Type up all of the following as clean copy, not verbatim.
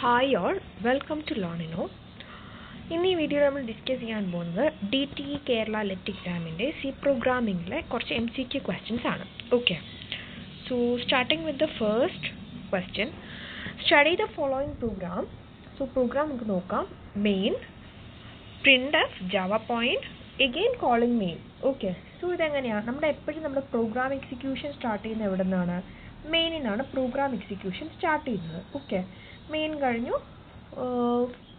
Hi all, welcome to Learnino. In this video, we will discuss DTE Kerala LET examinde C programming MCQ questions. Okay. So starting with the first question, study the following program. So program main, printf, Java point, again calling main. Okay. So this is our program execution start main is program execution start. Okay. Main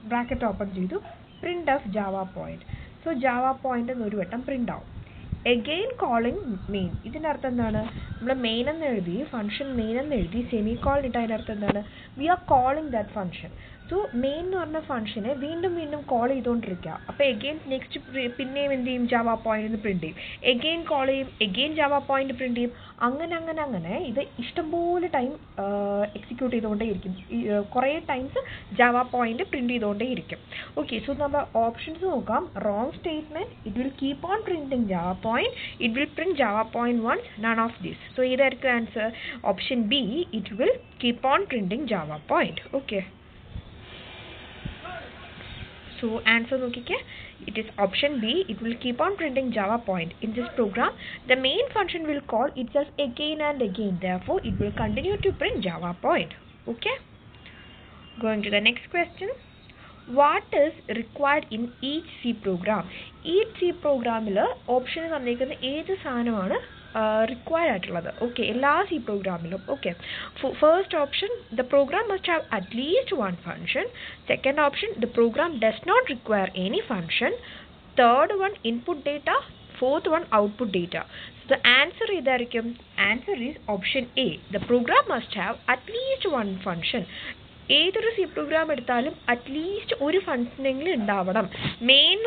bracket open printf Java point. So Java point is print out. Again calling main. This is main and function main and semicolon. We are calling that function. So main function call again next pin name Java point print. Again call again Java point print. This is time execute correct times Java point print. Okay, so number options wrong statement, it will keep on printing Java point, it will print Java point once, none of this. So either answer option B, it will keep on printing Java point. Okay. So answer it is option B, it will keep on printing Java point. In this program, the main function will call itself again and again. Therefore, it will continue to print Java point. Okay. Going to the next question. What is required in each C program? Each C program option is required. Okay, last C program. Okay. First option, the program must have at least one function. Second option, the program does not require any function. Third one, input data. Fourth one, output data. So the answer is option A. The program must have at least one function. Either C program at least one function main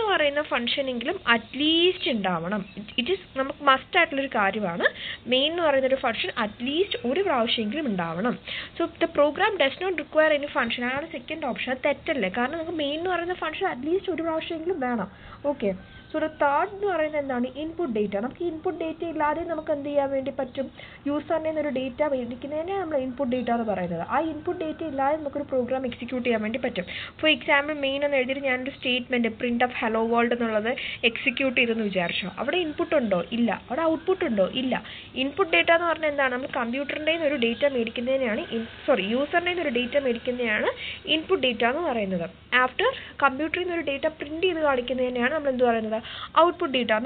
function at least it is must main function at least one. So the program does not require any function. Second option main function at least one. Okay. So the third input data. Input data user data input data input data program execute. For example, main statement print of hello world execute input illa output illa. Input data computer data user data input data after computer data print output data.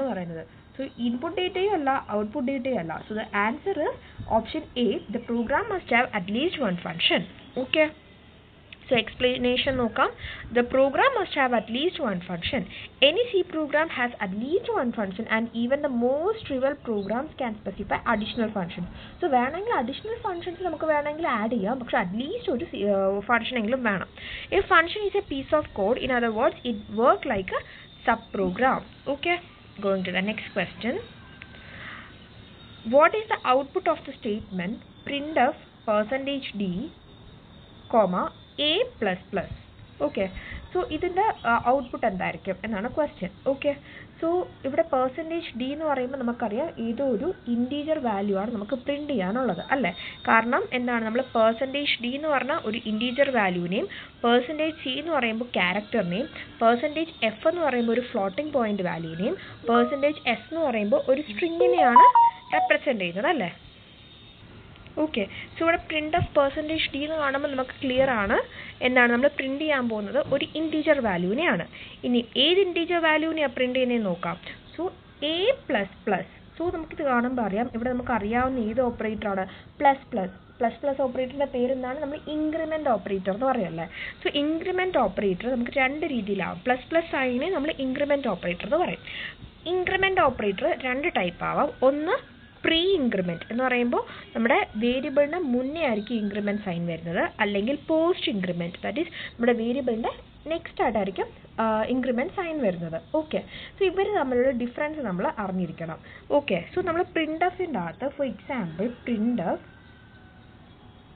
So input data output data. So the answer is option A. The program must have at least one function. Okay. So explanation the program must have at least one function. Any C program has at least one function, and even the most trivial programs can specify additional functions. So additional functions add but at least one function. If function is a piece of code, in other words, it works like a subprogram. Okay. Going to the next question. What is the output of the statement printf %d, comma A++? Okay. So this is the output and question. Okay. So if the percentage d is integer value print percentage d is integer value name, percentage c is character name, percentage f is floating point value name, percentage s is string represented. Okay, so what print of percentage d is clear and print integer value. In integer value print so A++. So we operator plus operator increment operator. So increment operator plus sign increment operator. Increment operator two type one pre-increment എന്ന് പറയുമ്പോൾ നമ്മുടെ വേരിയബിളിന് മുന്നേ ആയിരിക്കും increment sign വരുന്നത്, അല്ലെങ്കിൽ post increment, that is നമ്മുടെ വേരിയബിളിന്റെ നെക്സ്റ്റ് ആയിട്ടായിരിക്കും ഇൻക്രിമെന്റ് സൈൻ വരുന്നത്. ഓക്കെ, സോ ഇവർ തമ്മിലുള്ള ഡിഫറൻസ് നമ്മൾ അറിഞ്ഞിരിക്കണം. ഓക്കെ, സോ നമ്മൾ പ്രിന്റ്എഫിൻ്റെ അകത്ത് ഫോർ എക്സാമ്പിൾ പ്രിന്റ്എഫ്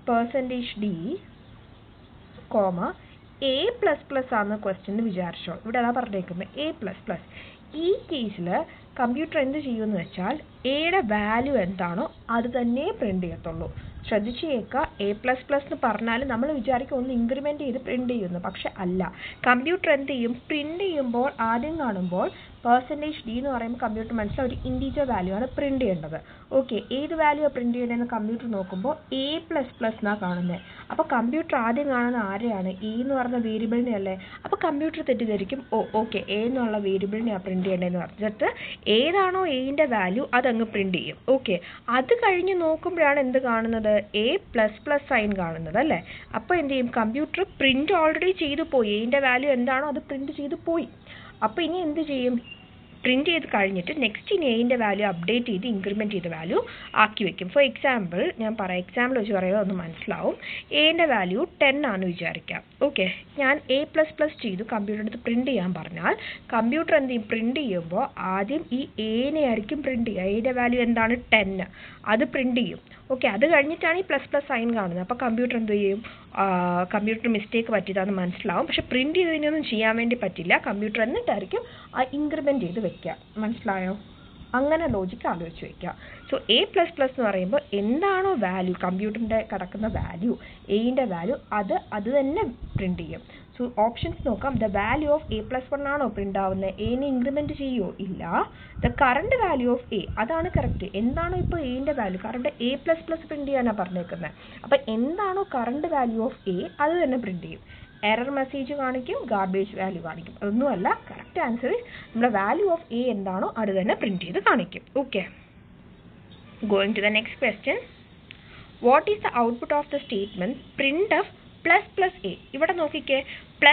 %d, A++ ആണ് ക്വസ്റ്റ്യൻ വിചാരിച്ചോ. ഇവിടെ അതാ പറഞ്ഞേക്കുന്നത് A++. ഈ കേസിൽ കമ്പ്യൂട്ടർ എന്ത് ചെയ്യുമെന്ന് വെച്ചാൽ എയുടെ വാല്യൂ എന്താണോ അത് തന്നെ പ്രിന്റ് ചെയ്യത്തുള്ളൂ. ശ്രദ്ധിച്ചേക്കുക, A++ എന്ന് പറഞ്ഞാൽ നമ്മൾ വിചാരിക്കും ഒന്ന് ഇൻക്രിമെൻ്റ് ചെയ്ത് പ്രിൻ്റ് ചെയ്യുന്നു. പക്ഷെ അല്ല. കമ്പ്യൂട്ടർ എന്ത് ചെയ്യും? പ്രിൻ്റ് ചെയ്യുമ്പോൾ ആദ്യം കാണുമ്പോൾ %d എന്ന് പറയുമ്പോൾ കമ്പ്യൂട്ടർ മനസ്സിലാവും ഒരു ഇൻറ്റീജർ വാല്യൂ ആണ് പ്രിൻ്റ് ചെയ്യേണ്ടത്. ഓക്കെ, ഏത് വാല്യൂ പ്രിൻ്റ് ചെയ്യണമെന്ന് കമ്പ്യൂട്ടർ നോക്കുമ്പോൾ A++ എന്നാണ് കാണുന്നത്. അപ്പോൾ കമ്പ്യൂട്ടർ ആദ്യം കാണുന്ന ആരെയാണ്? എ എന്ന് പറഞ്ഞ വേരിയബിളിനെ അല്ലേ? അപ്പോൾ കമ്പ്യൂട്ടർ തെറ്റിദ്ധരിക്കും, ഓക്കെ എ എന്നുള്ള വേരിയബിളിനെയാണ് പ്രിൻ്റ് ചെയ്യേണ്ടതെന്ന് പറഞ്ഞിട്ട് ഏതാണോ എയുടെ വാല്യൂ അതങ്ങ് പ്രിൻ്റ് ചെയ്യും. ഓക്കെ, അത് കഴിഞ്ഞ് നോക്കുമ്പോഴാണ് എന്ത് കാണുന്നത്? A++ സൈൻ കാണുന്നത് അല്ലേ? അപ്പോൾ എന്ത് ചെയ്യും? കമ്പ്യൂട്ടർ പ്രിൻ്റ് ഓൾറെഡി ചെയ്തു പോയി, എയുടെ വാല്യൂ എന്താണോ അത് പ്രിൻ്റ് ചെയ്ത് പോയി. അപ്പോൾ ഇനി എന്ത് ചെയ്യും? പ്രിൻ്റ് ചെയ്ത് കഴിഞ്ഞിട്ട് നെക്സ്റ്റ് ഇനി എയുടെ വാല്യൂ അപ്ഡേറ്റ് ചെയ്ത് ഇൻക്രിമെൻറ്റ് ചെയ്ത വാല്യൂ ആക്കി വെക്കും. ഫോർ എക്സാമ്പിൾ ഞാൻ പറയാം, എക്സാമ്പിൾ വെച്ച് പറയുമ്പോൾ ഒന്ന് മനസ്സിലാവും. എയുടെ വാല്യൂ 10 ആണെന്ന് വിചാരിക്കാം. ഓക്കെ, ഞാൻ A++ ചെയ്തു കമ്പ്യൂട്ടർ എടുത്ത് പ്രിൻ്റ് ചെയ്യാൻ പറഞ്ഞാൽ കമ്പ്യൂട്ടർ എന്ത് ചെയ്യും? പ്രിൻ്റ് ചെയ്യുമ്പോൾ ആദ്യം ഈ എനെ ആയിരിക്കും പ്രിൻ്റ് ചെയ്യുക. എയുടെ വാല്യൂ എന്താണ്? 10, അത് പ്രിൻ്റ് ചെയ്യും. ഓക്കെ, അത് കഴിഞ്ഞിട്ടാണ് ഈ ++ സൈൻ കാണുന്നത്. അപ്പോൾ കമ്പ്യൂട്ടർ എന്ത് ചെയ്യും? കമ്പ്യൂട്ടർ മിസ്റ്റേക്ക് പറ്റിയതാണെന്ന് മനസ്സിലാവും. പക്ഷെ പ്രിൻ്റ് ചെയ്തതിനൊന്നും ചെയ്യാൻ വേണ്ടി പറ്റില്ല. കമ്പ്യൂട്ടർ എന്നിട്ടായിരിക്കും ആ ഇൻക്രിമെൻറ്റ് ചെയ്ത് വെക്കുക. മനസ്സിലായോ? അങ്ങനെ ലോജിക്ക് ആലോചിച്ച് വെക്കുക. സോ A++ എന്ന് പറയുമ്പോൾ എന്താണോ വാല്യൂ, കമ്പ്യൂട്ടറിൻ്റെ കിടക്കുന്ന വാല്യൂ, എയുടെ വാല്യൂ, അത് തന്നെ പ്രിൻ്റ് ചെയ്യും. സോ ഓപ്ഷൻസ് നോക്കാം. ദ വാല്യൂ ഓഫ് A+1 ആണോ പ്രിൻ്റ് ആവുന്നത്? എനെ ഇൻക്രിമെൻറ്റ് ചെയ്യുമോ? ഇല്ല. The current value of A, അതാണ് കറക്റ്റ്. എന്താണോ ഇപ്പോൾ എയുടെ വാല്യൂ, കറണ്ട് A++ പ്രിൻ്റ് ചെയ്യാനാണ് പറഞ്ഞേക്കുന്നത്. അപ്പോൾ എന്താണോ കറണ്ട് വാല്യൂ ഓഫ് എ അത് തന്നെ പ്രിൻ്റ് ചെയ്യും. എറർ മെസ്സേജ് കാണിക്കും, ഗാർബേജ് വാല്യൂ കാണിക്കും. അതൊന്നുമല്ല, കറക്റ്റ് ആൻസർ നമ്മുടെ വാല്യൂ ഓഫ് എ എന്താണോ അത് തന്നെ പ്രിൻ്റ് ചെയ്ത് കാണിക്കും. Okay, going to the next question. What is the output of the statement printf ++a? ഇവിടെ നോക്കിക്കേ, ++a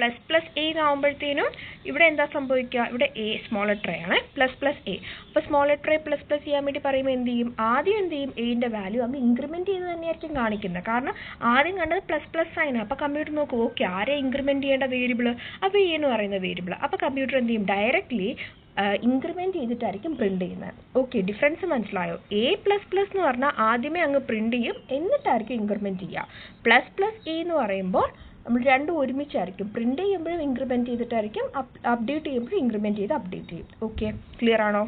++a ആകുമ്പോഴത്തേനും ഇവിടെ എന്താ സംഭവിക്കുക? ഇവിടെ a സ്മോൾ ലെറ്റർ ആണ്, ++a. അപ്പോൾ സ്മോൾ ലെറ്റർ ++ ചെയ്യാൻ വേണ്ടി പറയുമ്പോൾ എന്ത് ചെയ്യും? ആദ്യം എന്ത് ചെയ്യും? എയുടെ വാല്യൂ അങ്ങ് ഇൻക്രിമെൻറ്റ് ചെയ്ത് തന്നെയായിരിക്കും കാണിക്കുന്നത്. കാരണം ആദ്യം കണ്ടത് ++ സൈൻ. അപ്പോൾ കമ്പ്യൂട്ടർ നോക്കും, ഓക്കെ ആരെ ഇൻക്രിമെൻറ്റ് ചെയ്യേണ്ട വേരിയബിൾ? അപ്പോൾ എ എന്ന് പറയുന്ന വേരിയബിൾ. അപ്പോൾ കമ്പ്യൂട്ടർ എന്ത് ചെയ്യും? ഡയറക്റ്റ്ലി ഇൻക്രിമെൻറ്റ് ചെയ്തിട്ടായിരിക്കും പ്രിൻ്റ് ചെയ്യുന്നത്. ഓക്കെ, ഡിഫറൻസ് മനസ്സിലായോ? A++ എന്ന് പറഞ്ഞാൽ ആദ്യമേ അങ്ങ് പ്രിൻ്റ് ചെയ്യും, എന്നിട്ടായിരിക്കും ഇൻക്രിമെൻറ്റ് ചെയ്യുക. ++a എന്ന് പറയുമ്പോൾ നമ്മൾ രണ്ടും ഒരുമിച്ചായിരിക്കും. പ്രിൻ്റ് ചെയ്യുമ്പോഴും ഇൻക്രിമെൻറ്റ് ചെയ്തിട്ടായിരിക്കും, അപ്ഡേറ്റ് ചെയ്യുമ്പോഴും ഇൻക്രിമെൻറ്റ് ചെയ്ത് അപ്ഡേറ്റ് ചെയ്യും. ഓക്കെ, ക്ലിയർ ആണോ?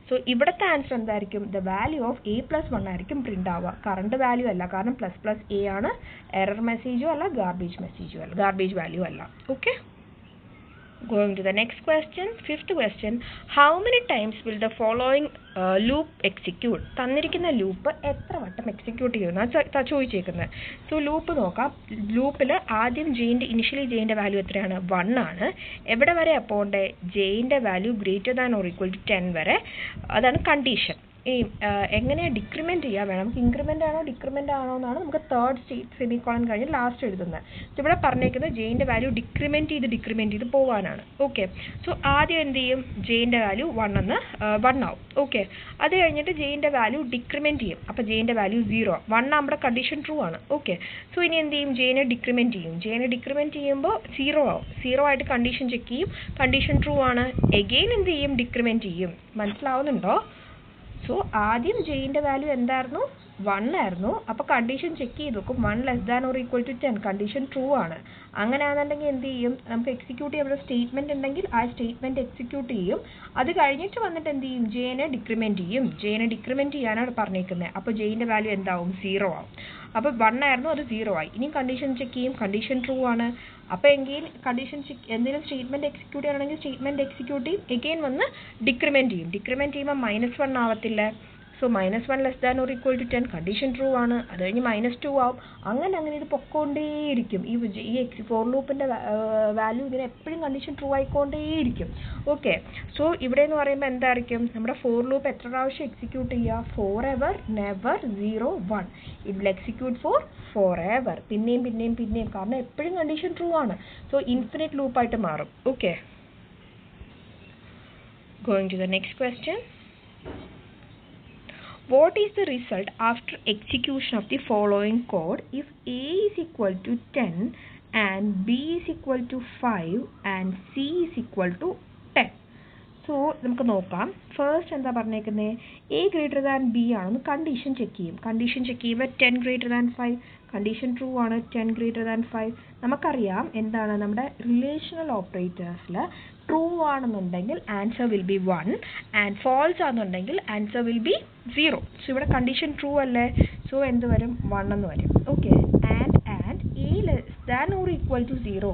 സോ ഇവിടുത്തെ ആൻസർ എന്തായിരിക്കും? ദ വാല്യൂ ഓഫ് A+1 ആയിരിക്കും പ്രിൻ്റ് ആവുക. കറണ്ട് വാല്യൂ അല്ല, കാരണം ++a ആണ്. എറർ മെസ്സേജും അല്ല, ഗാർബേജ് മെസ്സേജും അല്ല, ഗാർബേജ് വാല്യൂ അല്ല. Okay, going to the next question. Fifth question, how many times will the following loop execute? തന്നിരിക്കുന്ന ലൂപ്പ് എത്ര വട്ടം എക്സിക്യൂട്ട് ചെയ്യുമെന്നാണ് ചോദിച്ചേക്കുന്നത്. സോ ലൂപ്പ് നോക്കാം. ലൂപ്പിൽ ആദ്യം ഇനിഷ്യലി ജെയിൻ്റെ വാല്യൂ എത്രയാണ്? 1 ആണ്. എവിടെ വരെ പോകണ്ടേ? ജെയിൻ്റെ വാല്യൂ > 10 വരെ. അതാണ് കണ്ടീഷൻ. ഈ എങ്ങനെയാണ് ഡിക്രിമെൻറ്റ് ചെയ്യുക? വേണം നമുക്ക് ഇൻക്രിമെൻ്റ് ആണോ ഡിക്രിമെൻ്റ് ആണോ എന്നാണ് നമുക്ക് തേർഡ് സ്റ്റേറ്റ് സെമിക്കോളൻ കഴിഞ്ഞ് ലാസ്റ്റ് എഴുതുന്നത്. ഇവിടെ പറഞ്ഞേക്കുന്നത് ജെയിൻ്റെ വാല്യൂ ഡിക്രിമെൻറ്റ് ചെയ്ത് പോകാനാണ്. ഓക്കെ, സോ ആദ്യം എന്ത് ചെയ്യും? ജെയിൻ്റെ വാല്യൂ 1 ആവും. ഓക്കെ, അത് കഴിഞ്ഞിട്ട് ജെയിൻ്റെ വാല്യൂ ഡിക്രിമെൻറ്റ് ചെയ്യും. അപ്പോൾ ജെയിൻ്റെ വാല്യൂ 0. 1 നമ്മുടെ കണ്ടീഷൻ ട്രൂ ആണ്. ഓക്കെ, സോ ഇനി എന്ത് ചെയ്യും? ജെയിനെ ഡിക്രിമെൻറ്റ് ചെയ്യും. ജെയിനെ ഡിക്രിമെൻറ്റ് ചെയ്യുമ്പോൾ 0 ആവും. 0 ആയിട്ട് കണ്ടീഷൻ ചെക്ക് ചെയ്യും. കണ്ടീഷൻ ട്രൂ ആണ്. എഗെയിൻ എന്ത് ചെയ്യും? ഡിക്രിമെൻറ്റ് ചെയ്യും. മനസ്സിലാവുന്നുണ്ടോ? സോ ആദ്യം ജെയിൻ്റെ വാല്യൂ എന്തായിരുന്നു? 1 ആയിരുന്നു. അപ്പോൾ കണ്ടീഷൻ ചെക്ക് ചെയ്ത് നോക്കും, 1 < 10, കണ്ടീഷൻ ട്രൂ ആണ്. അങ്ങനെയാണെന്നുണ്ടെങ്കിൽ എന്ത് ചെയ്യും? നമുക്ക് എക്സിക്യൂട്ട് ചെയ്യാൻ ഒരു സ്റ്റേറ്റ്മെൻറ്റ് ഉണ്ടെങ്കിൽ ആ സ്റ്റേറ്റ്മെൻറ്റ് എക്സിക്യൂട്ട് ചെയ്യും. അത് കഴിഞ്ഞിട്ട് വന്നിട്ട് എന്ത് ചെയ്യും? ജെയിനെ ഡിക്രിമെൻറ്റ് ചെയ്യും. ജെയിനെ ഡിക്രിമെൻറ്റ് ചെയ്യാനാണ് പറഞ്ഞേക്കുന്നത്. അപ്പോൾ ജെയിൻ്റെ വാല്യൂ എന്താവും? 0 ആവും. അപ്പോൾ 1 ആയിരുന്നു, അത് 0 ആയി. ഇനി കണ്ടീഷൻ ചെക്ക് ചെയ്യും, കണ്ടീഷൻ ട്രൂ ആണ്. അപ്പോൾ എങ്കിൽ കണ്ടീഷൻ ചെക്ക് എന്തെങ്കിലും സ്റ്റേറ്റ്മെൻറ്റ് എക്സിക്യൂട്ട് ചെയ്യണമെങ്കിൽ സ്റ്റേറ്റ്മെൻറ്റ് എക്സിക്യൂട്ട് ചെയ്യും. എഗെയിൻ വന്ന് ഡിക്രിമെൻറ്റ് ചെയ്യും. ഡിക്രിമെൻറ്റ് ചെയ്യുമ്പോൾ -1 ആവത്തില്ല. സോ -1 < 10, കണ്ടീഷൻ ട്രൂ ആണ്. അത് കഴിഞ്ഞ് -2 ആവും. അങ്ങനെ ഇത് പൊക്കോണ്ടേയിരിക്കും. ഈ ഫോർ ലൂപ്പിൻ്റെ വാല്യൂ ഇങ്ങനെ എപ്പോഴും കണ്ടീഷൻ ട്രൂ ആയിക്കൊണ്ടേയിരിക്കും. ഓക്കെ, സോ ഇവിടെ എന്ന് പറയുമ്പോൾ എന്തായിരിക്കും? നമ്മുടെ ഫോർ ലൂപ്പ് എത്ര പ്രാവശ്യം എക്സിക്യൂട്ട് ചെയ്യുക? forever, never, 0, 1. It will execute forever. പിന്നെയും, കാരണം എപ്പോഴും കണ്ടീഷൻ ട്രൂ ആണ്. സോ ഇൻഫിനിറ്റ് ലൂപ്പായിട്ട് മാറും. Okay, going to the next question. What is the result after execution of the following code if a is equal to 10 and b is equal to 5 and c is equal to 10? So നമുക്ക് നോക്കാം. First എന്താ പറഞ്ഞേക്കുന്നത്? a > b ആണെന്ന് condition check ചെയ്യും. Condition check ചെയ്യുമ്പോൾ 10 > 5, condition true ആണ്, 10 greater than 5. നമുക്കറിയാം എന്താണ് നമ്മുടെ റിലേഷണൽ ഓപ്പറേറ്റേഴ്സിൽ ട്രൂ ആണെന്നുണ്ടെങ്കിൽ answer will be 1 and false ആണെന്നുണ്ടെങ്കിൽ ആൻസർ വിൽ ബി 0. സോ ഇവിടെ കണ്ടീഷൻ ട്രൂ അല്ലേ, സോ എന്ത് വരും 1 എന്ന് വരും. Okay, and A less than or equal to 0.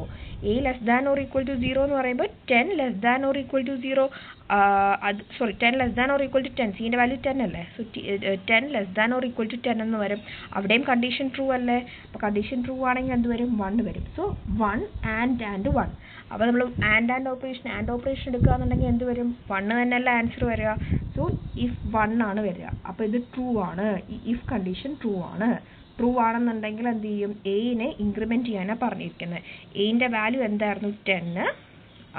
A less than or equal to 0 എന്ന് പറയുമ്പോൾ 10 less than or equal to 0 10 less than or equal to 10, സീൻ്റെ value 10 അല്ലേ, so 10 less than or equal to 10 എന്ന് വരും. അവിടെയും condition true അല്ലേ, അപ്പോൾ condition true ആണെങ്കിൽ എന്ത് വരും 1 വരും. So 1 and 1. അപ്പോൾ നമ്മൾ ആൻഡ് ഓപ്പറേഷൻ എടുക്കുകയാണെന്നുണ്ടെങ്കിൽ എന്ത് വരും 1 തന്നെയല്ല ആൻസർ വരിക. സോ ഇഫ് 1 ആണ് വരിക, അപ്പോൾ ഇത് ട്രൂ ആണ്, ഇഫ് കണ്ടീഷൻ ട്രൂ ആണ്. ട്രൂ ആണെന്നുണ്ടെങ്കിൽ എന്ത് ചെയ്യും, എനെ ഇൻക്രിമെൻറ്റ് ചെയ്യാനാണ് പറഞ്ഞിരിക്കുന്നത്. എന്റെ വാല്യൂ എന്തായിരുന്നു 10,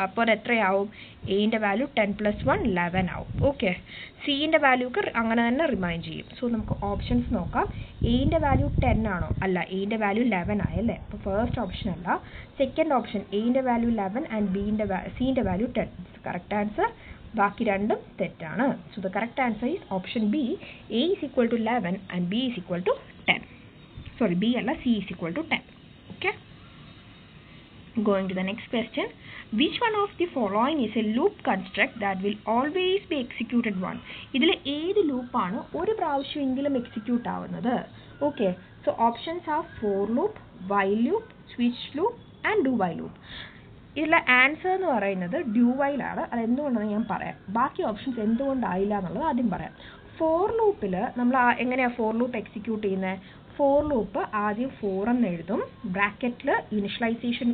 അപ്പോൾ എത്രയാവും, എന്റെ വാല്യൂ 10 + 1 11 ആവും. ഓക്കെ, സിന്റെ വാല്യൂക്ക് അങ്ങനെ തന്നെ റിമൈൻ ചെയ്യും. സോ നമുക്ക് ഓപ്ഷൻസ് നോക്കാം. എന്റെ വാല്യൂ 10 ആണോ, അല്ല, എന്റെ വാല്യൂ 11 ആയല്ലേ, അപ്പോൾ ഫസ്റ്റ് ഓപ്ഷൻ അല്ല. സെക്കൻഡ് ഓപ്ഷൻ എന്റെ വാല്യൂ 11 ആൻഡ് സിന്റെ വാല്യൂ 10. Correct answer. ബാക്കി രണ്ടും തെറ്റാണ്. So the correct answer is option B, A is equal to 11 and B is equal to 10. Sorry, B അല്ല, C is equal to 10. Okay. Going to the next question. Which one of the following is a loop construct that will always be executed once? ഇതിൽ ഏത് ലൂപ്പാണ് ഒരു പ്രാവശ്യമെങ്കിലും execute ആവുന്നത്? Okay, so options are for loop, while loop, switch loop and do while loop. ഇതിലെ answer എന്ന് പറയുന്നത് due വൈലാണ്. അത് എന്തുകൊണ്ടാണെന്ന് ഞാൻ പറയാം. ബാക്കി ഓപ്ഷൻസ് എന്തുകൊണ്ടായില്ല എന്നുള്ളത് ആദ്യം പറയാം. ഫോർ ലൂപ്പിൽ നമ്മൾ എങ്ങനെയാണ് ഫോർ ലൂപ്പ് എക്സിക്യൂട്ട് ചെയ്യുന്നത്? ഫോർ ലൂപ്പ് ആദ്യം 4 എന്ന് എഴുതും, ബ്രാക്കറ്റിൽ ഇനിഷ്യലൈസേഷൻ